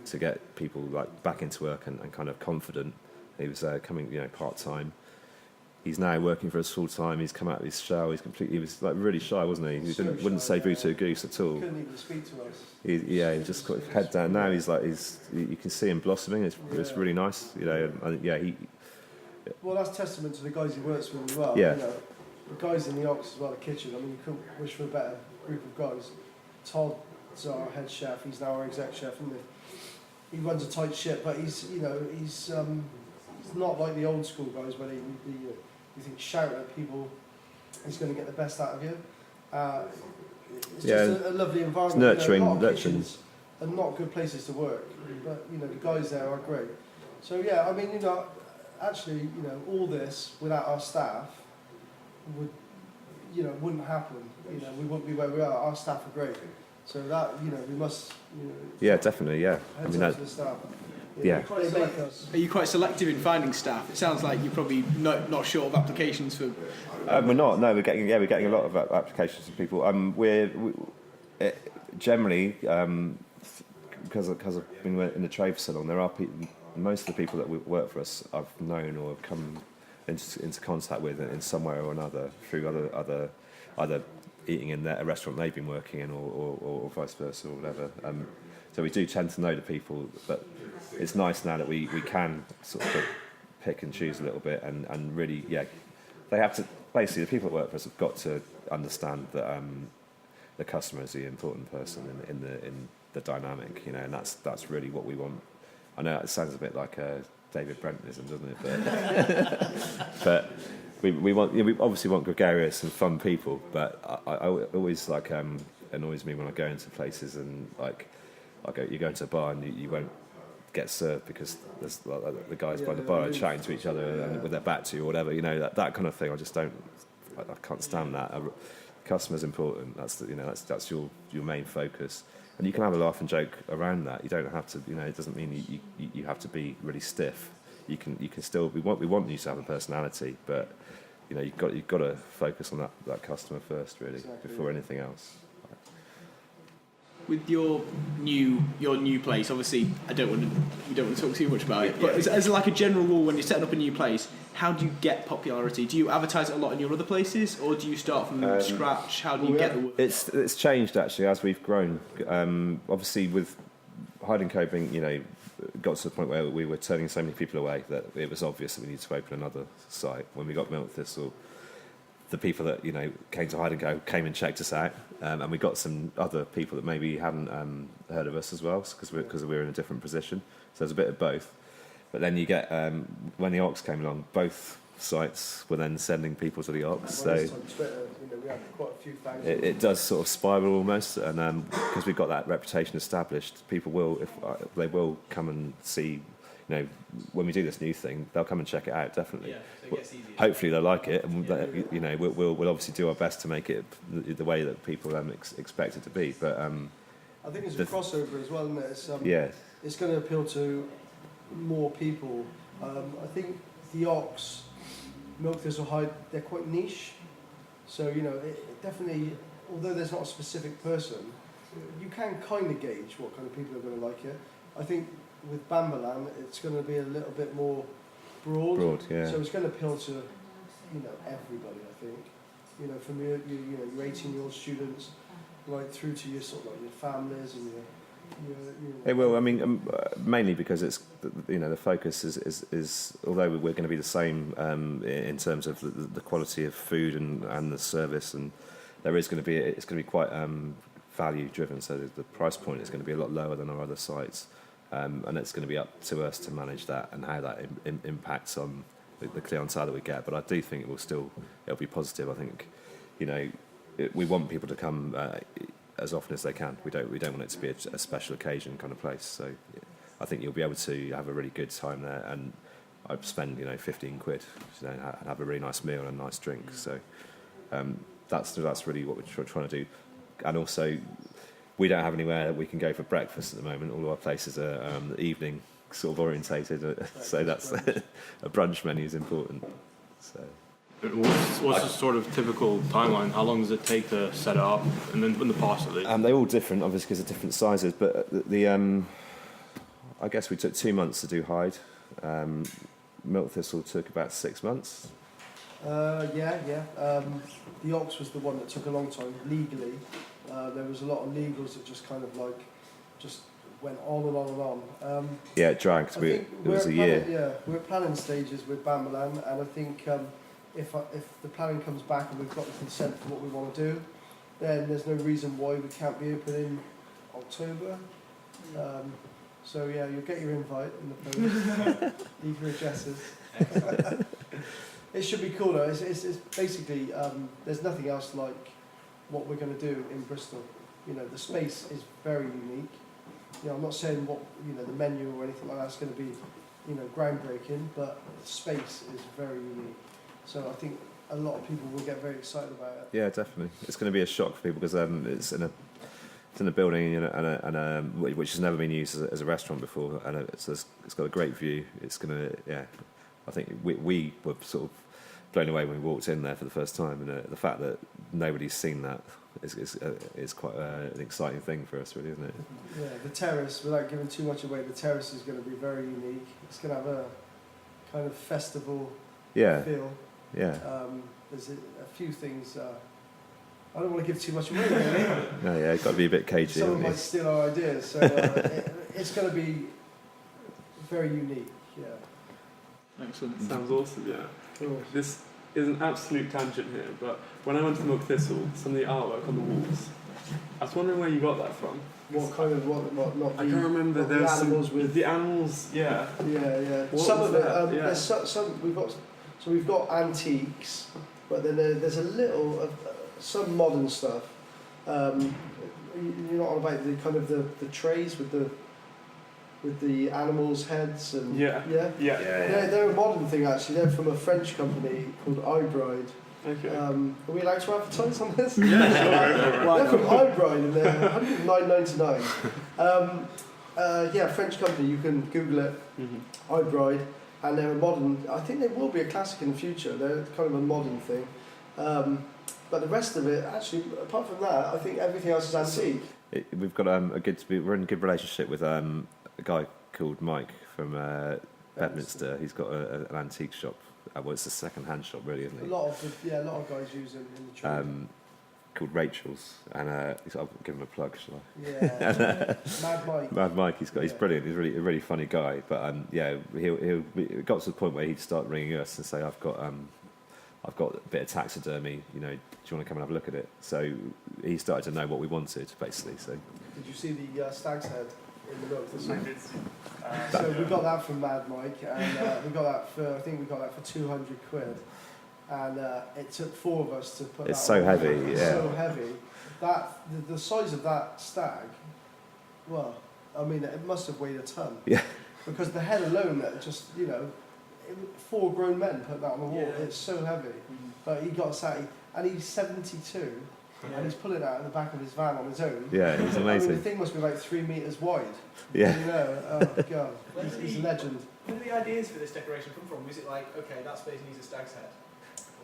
to get people like back into work and kind of confident. He was coming part time. He's now working for us full time. He's come out of his shell. He was like really shy, wasn't he? He wouldn't say boo to a goose at all. Couldn't even speak to us. He just got his head down. Now you can see him blossoming. It's really nice, Well, that's testament to the guys he works with as well. Yeah. The guys in the Ox as well, the kitchen. I mean, you couldn't wish for a better group of guys. Todd's our head chef. He's now our exec chef, isn't he? He runs a tight ship, but he's not like the old school guys where you think shout at people. He's going to get the best out of you. It's just a lovely environment. It's nurturing. A lot of kitchens are not good places to work, but the guys there are great. So yeah, I mean, actually, all this without our staff wouldn't happen. We wouldn't be where we are. Our staff are great. So that, we must, Yeah, definitely, yeah. heads up to the staff. Yeah. Are you quite selective in finding staff? It sounds like you're probably not short of applications for. We're not. No, we're getting a lot of applications from people. We generally because I've been in the trade for so long, there are people. Most of the people that work for us I've known or have come into contact with in some way or another through either eating in a restaurant they've been working in or vice versa or whatever. So we do tend to know the people, but it's nice now that we can sort of pick and choose a little bit and really, they have to, basically the people that work for us have got to understand that the customer is the important person in the dynamic, and that's really what we want. I know it sounds a bit like a David Brentism, doesn't it? But we obviously want gregarious and fun people. But I always annoys me when I go into places and you go into a bar and you won't get served because there's the guys by the bar are chatting to each other and with their back to you or whatever. That kind of thing. I can't stand that. Customer's important. That's your main focus. And you can have a laugh and joke around that. You don't have to, it doesn't mean you have to be really stiff. You can still, we want you to have a personality, but you've got to focus on that customer first, really, before anything else. With your new place, obviously, you don't want to talk too much about it. But as like a general rule, when you're setting up a new place, how do you get popularity? Do you advertise it a lot in your other places, or do you start from scratch? How do you get the word? It's changed actually as we've grown. Obviously, with Hyde Co being, got to the point where we were turning so many people away that it was obvious that we needed to open another site. When we got Milk Thistle, the people that came to Hyde Co came and checked us out, and we got some other people that maybe hadn't heard of us as well because we were in a different position. So there's a bit of both. But then you get when the Ox came along, both sites were then sending people to the Ox. So On Twitter, we had quite a few thousands. it does sort of spiral almost, and because we've got that reputation established, people will, if they will come and see. When we do this new thing, they'll come and check it out, definitely. Yeah, so it gets easier. Hopefully they'll like it, and we'll obviously do our best to make it the way that people expect it to be. But I think it's a crossover as well, isn't it? yeah, it's going to appeal to more people. I think the Ox, Milk Thistle, Hyde, they're quite niche. So it definitely, although there's not a specific person, you can kind of gauge what kind of people are going to like it. I think with Bambaland, it's going to be a little bit more broad. yeah. So it's going to appeal to everybody. I think from your 18-year-old students right through to your sort of like your families and your It will. I mean, mainly because it's the focus is although we're going to be the same in terms of the quality of food and the service, and it's going to be quite value driven. So the price point is going to be a lot lower than our other sites. And it's going to be up to us to manage that and how that impacts on the clientele that we get. But I do think it'll be positive. I think, we want people to come as often as they can. We don't want it to be a special occasion kind of place. So I think you'll be able to have a really good time there. And I'd spend 15 quid, and have a really nice meal and a nice drink. So that's really what we're trying to do. And also, we don't have anywhere that we can go for breakfast at the moment. All of our places are evening sort of orientated, so that's a brunch menu is important. So, what's the sort of typical timeline? How long does it take to set it up, and then in the past at least? They're all different, obviously, because of different sizes. But I guess we took 2 months to do Hyde. Milk Thistle took about 6 months. Yeah. The Ox was the one that took a long time legally. There was a lot of legals that just kind of just went on and on and on. Yeah, it dragged. It was a year. Yeah, we're at planning stages with Bambaland, and I think if the planning comes back and we've got the consent for what we want to do, then there's no reason why we can't be open in October. So yeah, you'll get your invite in the post. Leave your addresses. It should be cool though. It's basically there's nothing else like what we're going to do in Bristol. The space is very unique. I'm not saying what the menu or anything like that's going to be groundbreaking, but the space is very unique. So I think a lot of people will get very excited about it. Yeah, definitely. It's going to be a shock for people because it's in a building and which has never been used as a restaurant before, and it's got a great view. It's going to I think we were sort of blown away when we walked in there for the first time, and the fact that nobody's seen that is quite an exciting thing for us, really, isn't it? Yeah, the terrace, without giving too much away, the terrace is going to be very unique. It's going to have a kind of festival feel. Yeah. There's a few things. I don't want to give too much away, really. No, yeah, it's got to be a bit cagey. Someone might steal our ideas, so it's going to be very unique. Yeah. Excellent. Sounds awesome. Yeah. Cool. This is an absolute tangent here, but when I went to Milk Thistle, some of the artwork on the walls, I was wondering where you got that from. What kind of what? Not I can't remember. There was animals some, with the animals. Yeah. Yeah. What Some was of it. that? Yeah. There's some we've got antiques, but then there's a little of some modern stuff. You're not on about the kind of the trays with the animals' heads and Yeah. They're a modern thing actually. They're from a French company called Ibride. Okay. Are we allowed to advertise on this? Yeah, sure. They're from Ibride and they're $109.99. French company. You can Google it. Mm-hmm. Ibride, and they're a modern. I think they will be a classic in the future. They're kind of a modern thing. But the rest of it, actually, apart from that, I think everything else is antique. We've got we're in a good relationship with a guy called Mike from Bedminster. He's got an antique shop. Well, it's a second-hand shop, really, isn't it? A lot of guys use them in the trade. Called Rachel's, and I'll give him a plug, shall I? Yeah. Mad Mike. Mad Mike, he's brilliant. He's a really funny guy. But it got to the point where he'd start ringing us and say, I've got a bit of taxidermy. Do you want to come and have a look at it? So he started to know what we wanted, basically. So did you see the stag's head in the Milk Thistle. So we got that from Mad Mike, and we got that for, I think we got that for 200 quid. And it took 4 of us to put It's that so on. heavy, It's yeah. so heavy. That, the size of that stag, well, I mean, it must have weighed a ton. Yeah. Because the head alone, that just, you know, 4 grown men put that on the wall. Yeah. It's so heavy. But he got sat, and he's 72, and he's pulling it out in the back of his van on his own. Yeah, it's I amazing. mean, the thing must be about 3 metres wide. Yeah. You know, oh God, he's a legend. Where did the ideas for this decoration come from? Was it like, okay, that space needs a stag's head?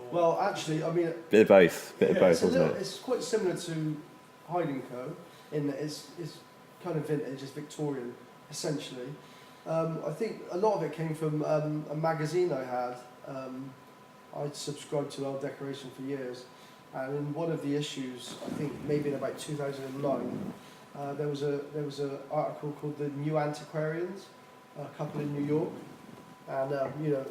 Or Well, actually, I mean, Bit of both, it's, wasn't it? it's quite similar to Hyde Co. in that it's kind of vintage, it's Victorian, essentially. I think a lot of it came from a magazine I had. I'd subscribed to Old Decoration for years, and in one of the issues, I think maybe in about 2009, there was a article called "The New Antiquarians," a couple in New York, and you know,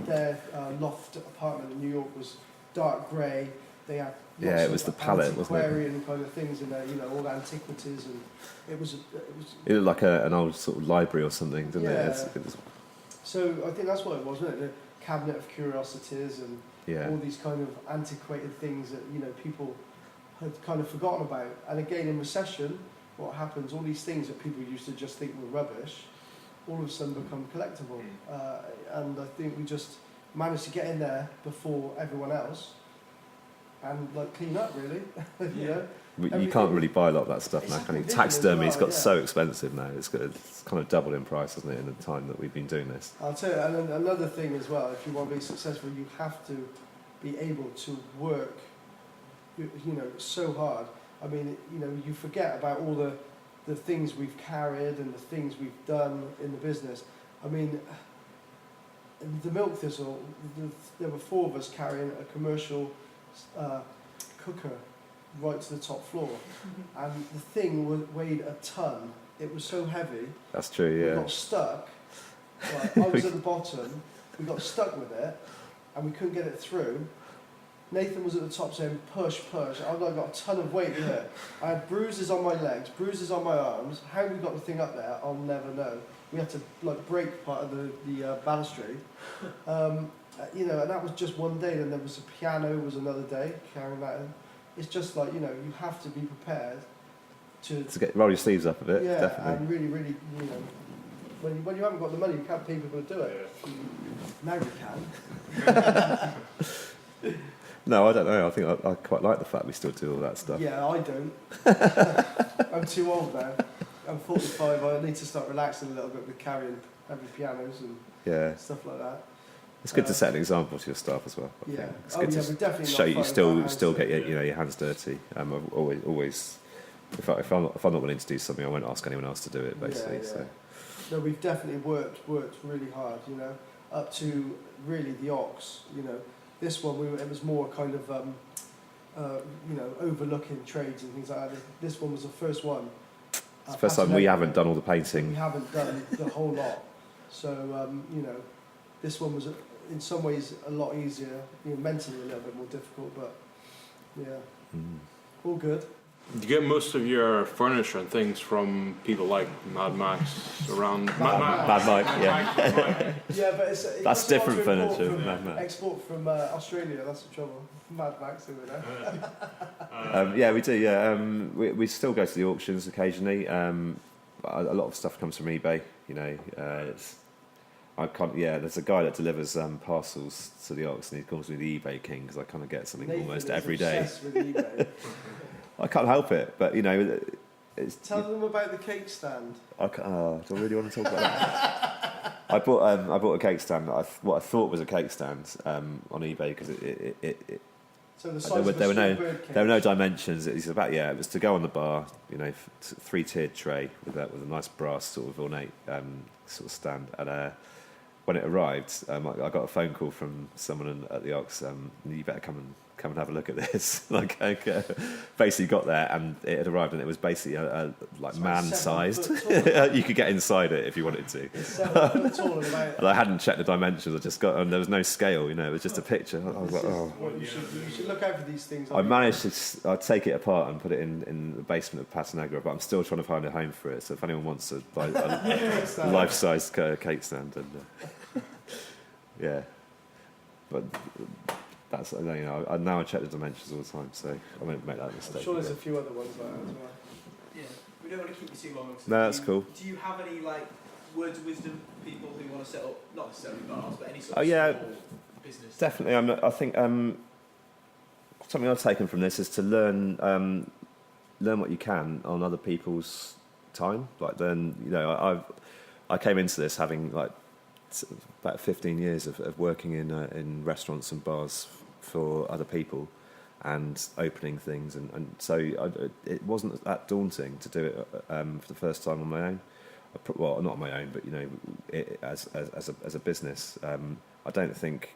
their loft apartment in New York was dark grey. They had lots it was of the palette, wasn't it? antiquarian kind of things in there, you know, all antiquities, and it was. It looked like an old sort of library or something, didn't Yeah. it? It was, So I think that's what it was, wasn't it? The cabinet of curiosities and yeah. all these kind of antiquated things that, you know, people had kind of forgotten about. And again, in recession, what happens? All these things that people used to just think were rubbish, all of a sudden become collectible. And I think we just managed to get in there before everyone else and like clean up, really. You know? You can't really buy a lot of that stuff now, can you? It's Taxidermy's as well, got yeah. so expensive now. It's kind of doubled in price, hasn't it, in the time that we've been doing this? I'll tell you, and then another thing as well, if you want to be successful, you have to be able to work, you know, so hard. I mean, you know, you forget about all the things we've carried and the things we've done in the business. I mean, in the Milk Thistle, there were 4 of us carrying a commercial cooker right to the top floor, and the thing weighed a ton. It was so heavy. That's true, We yeah. got stuck. Right, I was at the bottom. We got stuck with it, and we couldn't get it through. Nathan was at the top saying, "Push, push." I've got a ton of weight here. I had bruises on my legs, bruises on my arms. How we got the thing up there, I'll never know. We had to like break part of the balustrade. You know, and that was just one day. Then there was a piano. Was another day carrying that in. It's just like, you know, you have to be prepared to Roll your sleeves up a bit, yeah, definitely. and really, really, you know, when you haven't got the money, you can't pay people to do it. Now you can. No, I don't know. I think I quite like the fact we still do all that stuff. Yeah, I don't. I'm too old now. I'm 45. I need to start relaxing a little bit with carrying heavy pianos and Yeah. stuff like that. It's good to set an example to your staff as well. I Yeah. think. It's Oh, good yeah, to we're definitely show not you fighting about still get hands. your hands dirty. I've always if I'm not willing to do something, I won't ask anyone else to do it. Basically, Yeah, yeah. so No, we've definitely worked really hard, you know, up to really the Ox, you know. This one, it was more kind of, you know, overlooking trades and things like that. This one was the first one. it's the first time we haven't done all the We painting. haven't done the whole lot. So, you know, this one was in some ways a lot easier, you know, mentally a little bit more difficult, but yeah, all good. You get most of your furniture and things from people like Mad Max around. Mad Mike, yeah. Yeah, but it's That's hard different to import furniture, from- Mad Max. Export from Australia, that's the trouble. Mad Max over there. Yeah, we do. Yeah, we still go to the auctions occasionally. A lot of stuff comes from eBay. You know, I can't. Yeah, there's a guy that delivers parcels to the Ox, and he calls me the eBay king because I kind of get something Nathan almost is every day. obsessed with eBay. I can't help it, but you know, it's. Tell them about the cake stand. Do I really want to talk about that? I bought a cake stand. What I thought was a cake stand on eBay because it So the size there of a were small no bird cage. there were no dimensions. It was to go on the bar. You know, 3-tiered tray with a nice brass sort of ornate sort of stand. And when it arrived, I got a phone call from someone at the Ox. You better come come and have a look at this. Basically got there and it had arrived and it was basically like man-sized. You could get inside it if you wanted to. It's 7 foot tall and about... And I hadn't checked the dimensions. I just got, and there was no scale. It was just a picture. I was like, oh. You should look out for these things. I managed to take it apart and put it in the basement of Pata Negra, but I'm still trying to find a home for it. So if anyone wants a life-sized cake stand, and yeah, but that's now I check the dimensions all the time, so I won't make that mistake. I'm sure there's a few other ones like that as well. Yeah, we don't want to keep you too long. No, that's cool. Do you have any words of wisdom for people who want to set up, not necessarily bars, but any sort of small business? Definitely. I think something I've taken from this is to learn what you can on other people's time. I came into this having about 15 years of working in restaurants and bars for other people and opening things, and so it wasn't that daunting to do it for the first time on my own. Well, not on my own, but as a business. I don't think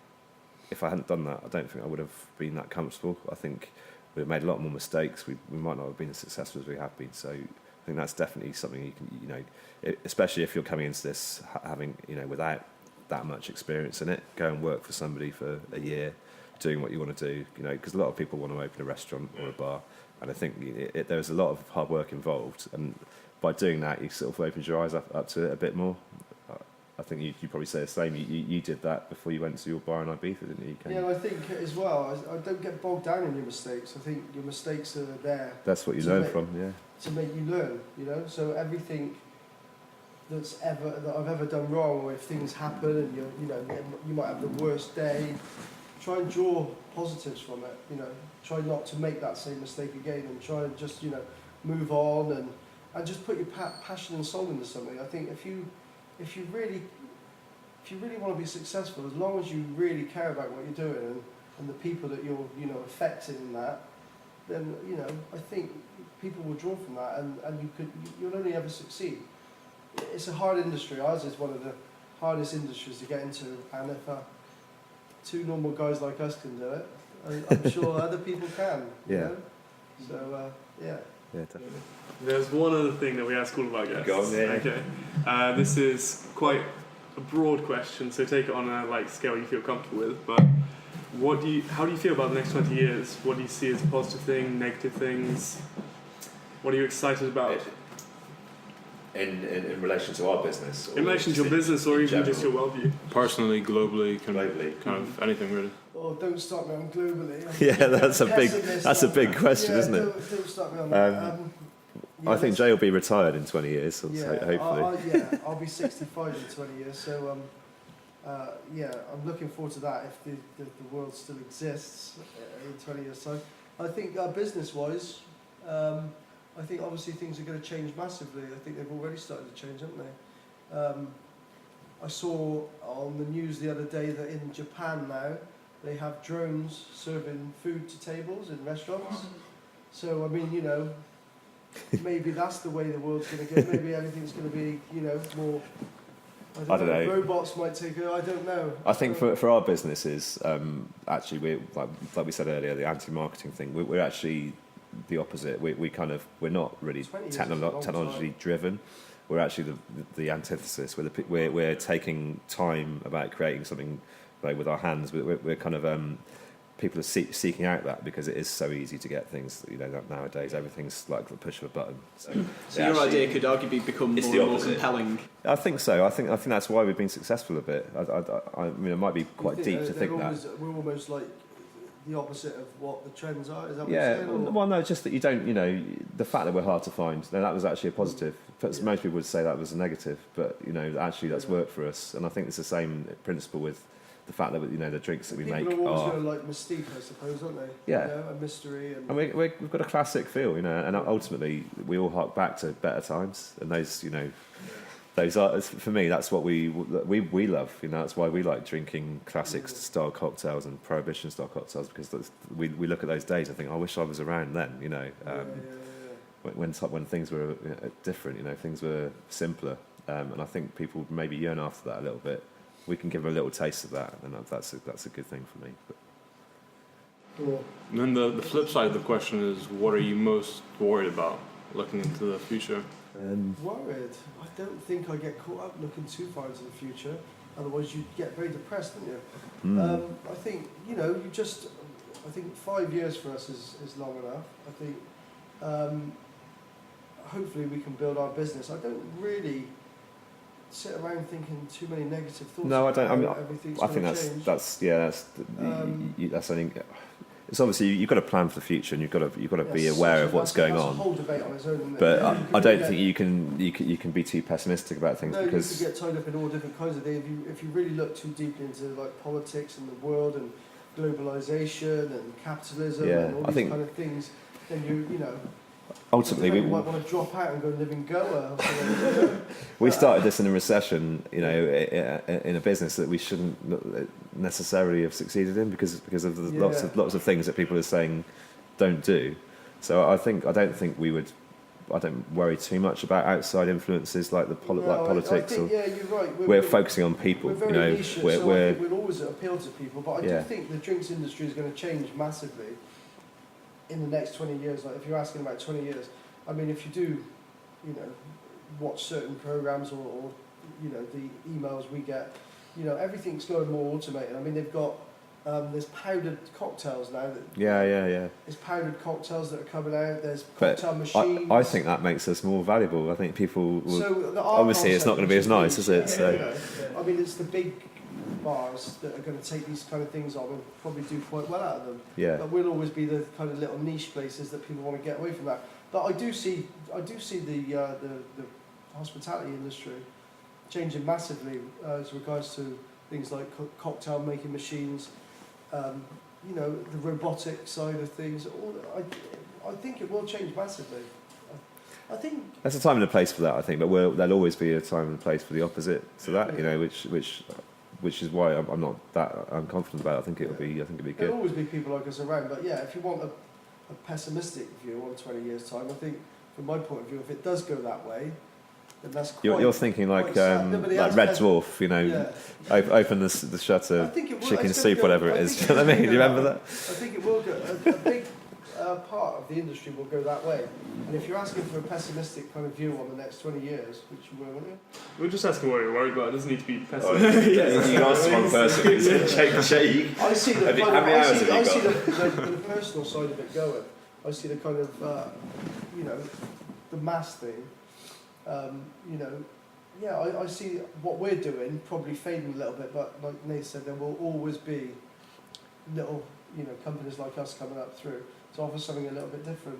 if I hadn't done that, I don't think I would have been that comfortable. I think we've made a lot more mistakes. We might not have been as successful as we have been. So I think that's definitely something you can, especially if you're coming into this having, without that much experience in it, go and work for somebody for a year, doing what you want to do, because a lot of people want to open a restaurant or a bar, and I think there's a lot of hard work involved, and by doing that, you sort of opens your eyes up to it a bit more. I think you probably say the same. You did that before you went to your bar in Ibiza, didn't you? Yeah, I think as well, I don't get bogged down in your mistakes. I think your mistakes are there. That's what you learn from, yeah. To make you learn, So everything that I've ever done wrong, or if things happen and you might have the worst day, try and draw positives from it. Try not to make that same mistake again, and try and just move on and just put your passion and soul into something. I think if you really want to be successful, as long as you really care about what you're doing and the people that you're affecting in that, then I think people will draw from that, and you'll only ever succeed. It's a hard industry. Ours is one of the hardest industries to get into, and if two normal guys like us can do it, I'm sure other people can. Yeah. So yeah. Yeah, definitely. There's one other thing that we ask all of our guests. Go on, yeah. Okay. This is quite a broad question, so take it on a scale you feel comfortable with. But how do you feel about the next 20 years? What do you see as a positive thing, negative things? What are you excited about? In relation to our business? In relation to your business, or even just your worldview? Personally, globally, kind of anything really. Oh, don't start me on globally. Yeah, that's a big question, isn't it? Don't start me on that. I think Jay will be retired in 20 years, hopefully. I'll be 65 in 20 years, so I'm looking forward to that if the world still exists in 20 years' time. I think business-wise, I think obviously things are going to change massively. I think they've already started to change, haven't they? I saw on the news the other day that in Japan now, they have drones serving food to tables in restaurants. So, I mean, maybe that's the way the world's going to go. Maybe everything's going to be, more... I don't know. Robots might take it. I don't know. I think for our businesses, actually, we're like we said earlier, the anti-marketing thing. We're actually the opposite. We're not really technology driven. We're actually the antithesis. We're taking time about creating something with our hands. We're kind of people are seeking out that because it is so easy to get things. Nowadays everything's like the push of a button. So your idea could arguably become more and more compelling. I think so. I think that's why we've been successful a bit. I mean, it might be quite deep to think that we're almost like the opposite of what the trends are. Is that what yeah? you're saying, well, no, just that you don't. The fact that we're hard to find. Then that was actually a positive. Most people would say that was a negative, but actually that's worked for us. And I think it's the same principle with the fact that the drinks that we make are always going to like mystique, I suppose, aren't they? Yeah, a mystery, and we've got a classic feel, and ultimately we all hark back to better times, and those are, for me, that's what we love. That's why we like drinking classic style cocktails and prohibition style cocktails, because we look at those days and think, I wish I was around then. When things were different, things were simpler, and I think people maybe yearn after that a little bit. We can give them a little taste of that, and that's a good thing for me. Yeah. And then the flip side of the question is, what are you most worried about looking into the future? Worried? I don't think I get caught up looking too far into the future. Otherwise, you'd get very depressed, wouldn't you? I think, I think 5 years for us is long enough. I think hopefully we can build our business. I don't really sit around thinking too many negative thoughts. No, I don't. Everything's I think change. that's something. It's obviously you've got to plan for the future, and you've got to be aware of what's going that's on. A whole debate on its own, isn't it? But I don't think you can be too pessimistic about things because you could get tied up in all different kinds of things. If you really look too deeply into like politics and the world and globalization and capitalism and all these kind of things, then you know. Ultimately, we might want to drop out and go live in Goa. Or something, we started this in a recession, in a business that we shouldn't necessarily have succeeded in because of the lots of things that people are saying don't do. So I don't think we would. I don't worry too much about outside influences like politics. I think, you're right. We're focusing on people. We're very niche, so I think we'll always appeal to people. But I do think the drinks industry is going to change massively in the next 20 years. Like if you're asking about 20 years, I mean, if you do, watch certain programs or the emails we get, everything's going more automated. I mean, they've got there's powdered cocktails now. There's powdered cocktails that are coming out. There's cocktail machines. I think that makes us more valuable. I think people will. So obviously, it's not going to be as nice, is it? So. I mean, it's the big bars that are going to take these kind of things on and probably do quite well out of them. Yeah. But we'll always be the kind of little niche places that people want to get away from that. But I do see the hospitality industry changing massively as regards to things like cocktail making machines, the robotic side of things. I think it will change massively. I think there's a time and a place for that. I think, but there'll always be a time and a place for the opposite to that. Which is why I'm not that confident about it. I think it'll be good. There'll always be people like us around, but if you want a pessimistic view on 20 years' time, I think from my point of view, if it does go that way, then that's quite. You're thinking like Red Dwarf, open the shutter, chicken soup, whatever it is. Do you know what I mean? Do you remember that? I think it will go. A big part of the industry will go that way. And if you're asking for a pessimistic kind of view on the next 20 years, which you will, won't you? We're just asking what you're worried about. It doesn't need to be pessimistic. You asked the wrong person. Shake. I see the how many hours have you got? I see the personal side of it going. I see the kind of the mass thing. I see what we're doing probably fading a little bit, but like Nate said, there will always be little companies like us coming up through to offer something a little bit different.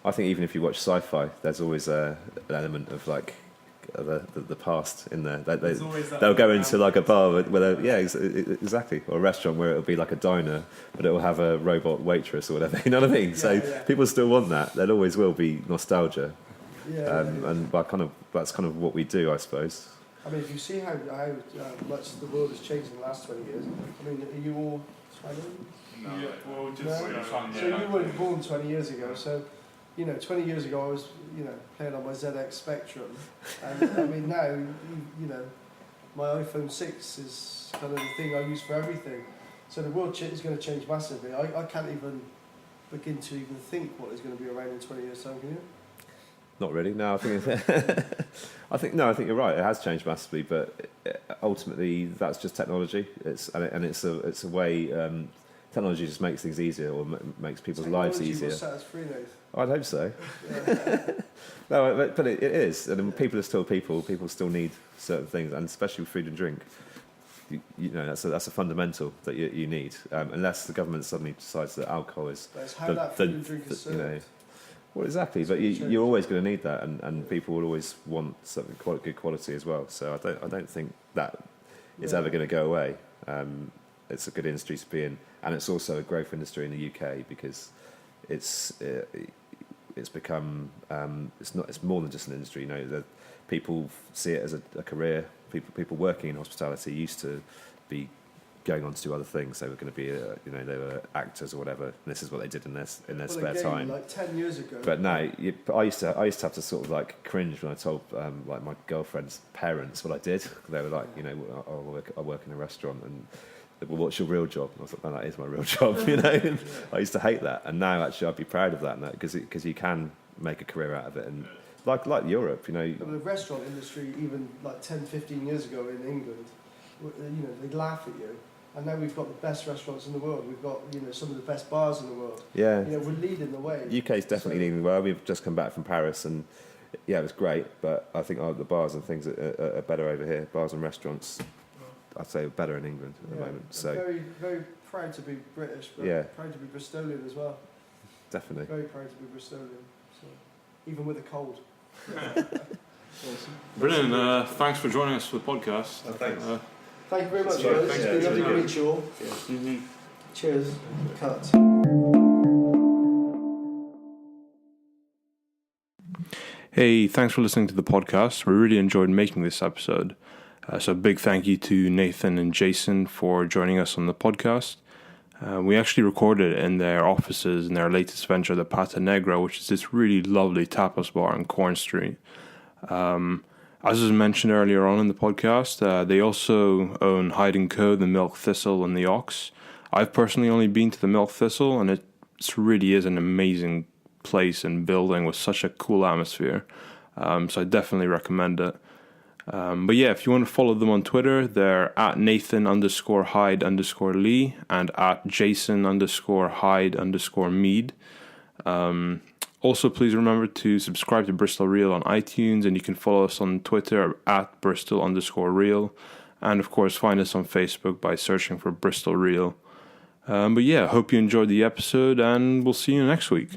I think even if you watch sci-fi, there's always an element of like the past in there. They'll go into like a bar exactly, or a restaurant where it'll be like a diner, but it'll have a robot waitress or whatever. You know what I mean? People still want that. There always will be nostalgia, and that's kind of what we do, I suppose. I mean, if you see how much the world has changed in the last 20 years, I mean, are you all 20? No. So you weren't born 20 years ago, so 20 years ago I was playing on my ZX Spectrum, and I mean now my iPhone 6 is kind of the thing I use for everything. So the world is going to change massively. I can't even begin to even think what is going to be around in 20 years' time. Can you? Not really. No, I think I think you're right. It has changed massively, but ultimately that's just technology. It's a way. Technology just makes things easier, or makes people's lives easier. Will set us free, Nath. I'd hope so. No, but it is, and people are still people. People still need certain things, and especially with food and drink. That's a fundamental that you need, unless the government suddenly decides that alcohol is. That's how that food and drink is served. Well, exactly, but you're always going to need that, and people will always want something good quality as well. So I don't think that is ever going to go away. It's a good industry to be in, and it's also a growth industry in the UK because it's become it's more than just an industry. That people see it as a career. People working in hospitality used to be going on to do other things. They were going to be they were actors or whatever. And this is what they did in their spare time. Like 10 years ago. But now, I used to have to sort of like cringe when I told like my girlfriend's parents what I did. They were like, I work in a restaurant, and well, what's your real job? And I was like, man, that is my real job, you know. I used to hate that, and now actually I'd be proud of that now because you can make a career out of it, and like Europe, you know. The restaurant industry, even like 10, 15 years ago in England, you know, they'd laugh at you. And now we've got the best restaurants in the world. We've got, you know, some of the best bars in the world. Yeah. You know, we're leading the way. UK's definitely leading the way. We've just come back from Paris, and yeah, it was great. But I think the bars and things are better over here. Bars and restaurants, I'd say, are better in England at the moment. So very, very proud to be British, but proud to be Bristolian as well. Definitely. Very proud to be Bristolian. So even with a cold. Awesome. Brilliant. Thanks for joining us for the podcast. Thanks. Thank you very much, Cheers. guys. It's been lovely to meet you all. Mm-hmm. Cheers. Cut. Hey, thanks for listening to the podcast. We really enjoyed making this episode. So a big thank you to Nathan and Jason for joining us on the podcast. We actually recorded it in their offices in their latest venture, the Pata Negra, which is this really lovely tapas bar on Corn Street. As was mentioned earlier on in the podcast, they also own Hyde Co, the Milk Thistle, and the Ox. I've personally only been to the Milk Thistle, and it really is an amazing place and building with such a cool atmosphere. So I definitely recommend it. But yeah, if you want to follow them on Twitter, they're at Nathan_Hyde_Lee and at Jason_Hyde_Mead. Also, please remember to subscribe to Bristol Real on iTunes, and you can follow us on Twitter at Bristol_Real. And of course, find us on Facebook by searching for Bristol Real. But yeah, hope you enjoyed the episode, and we'll see you next week.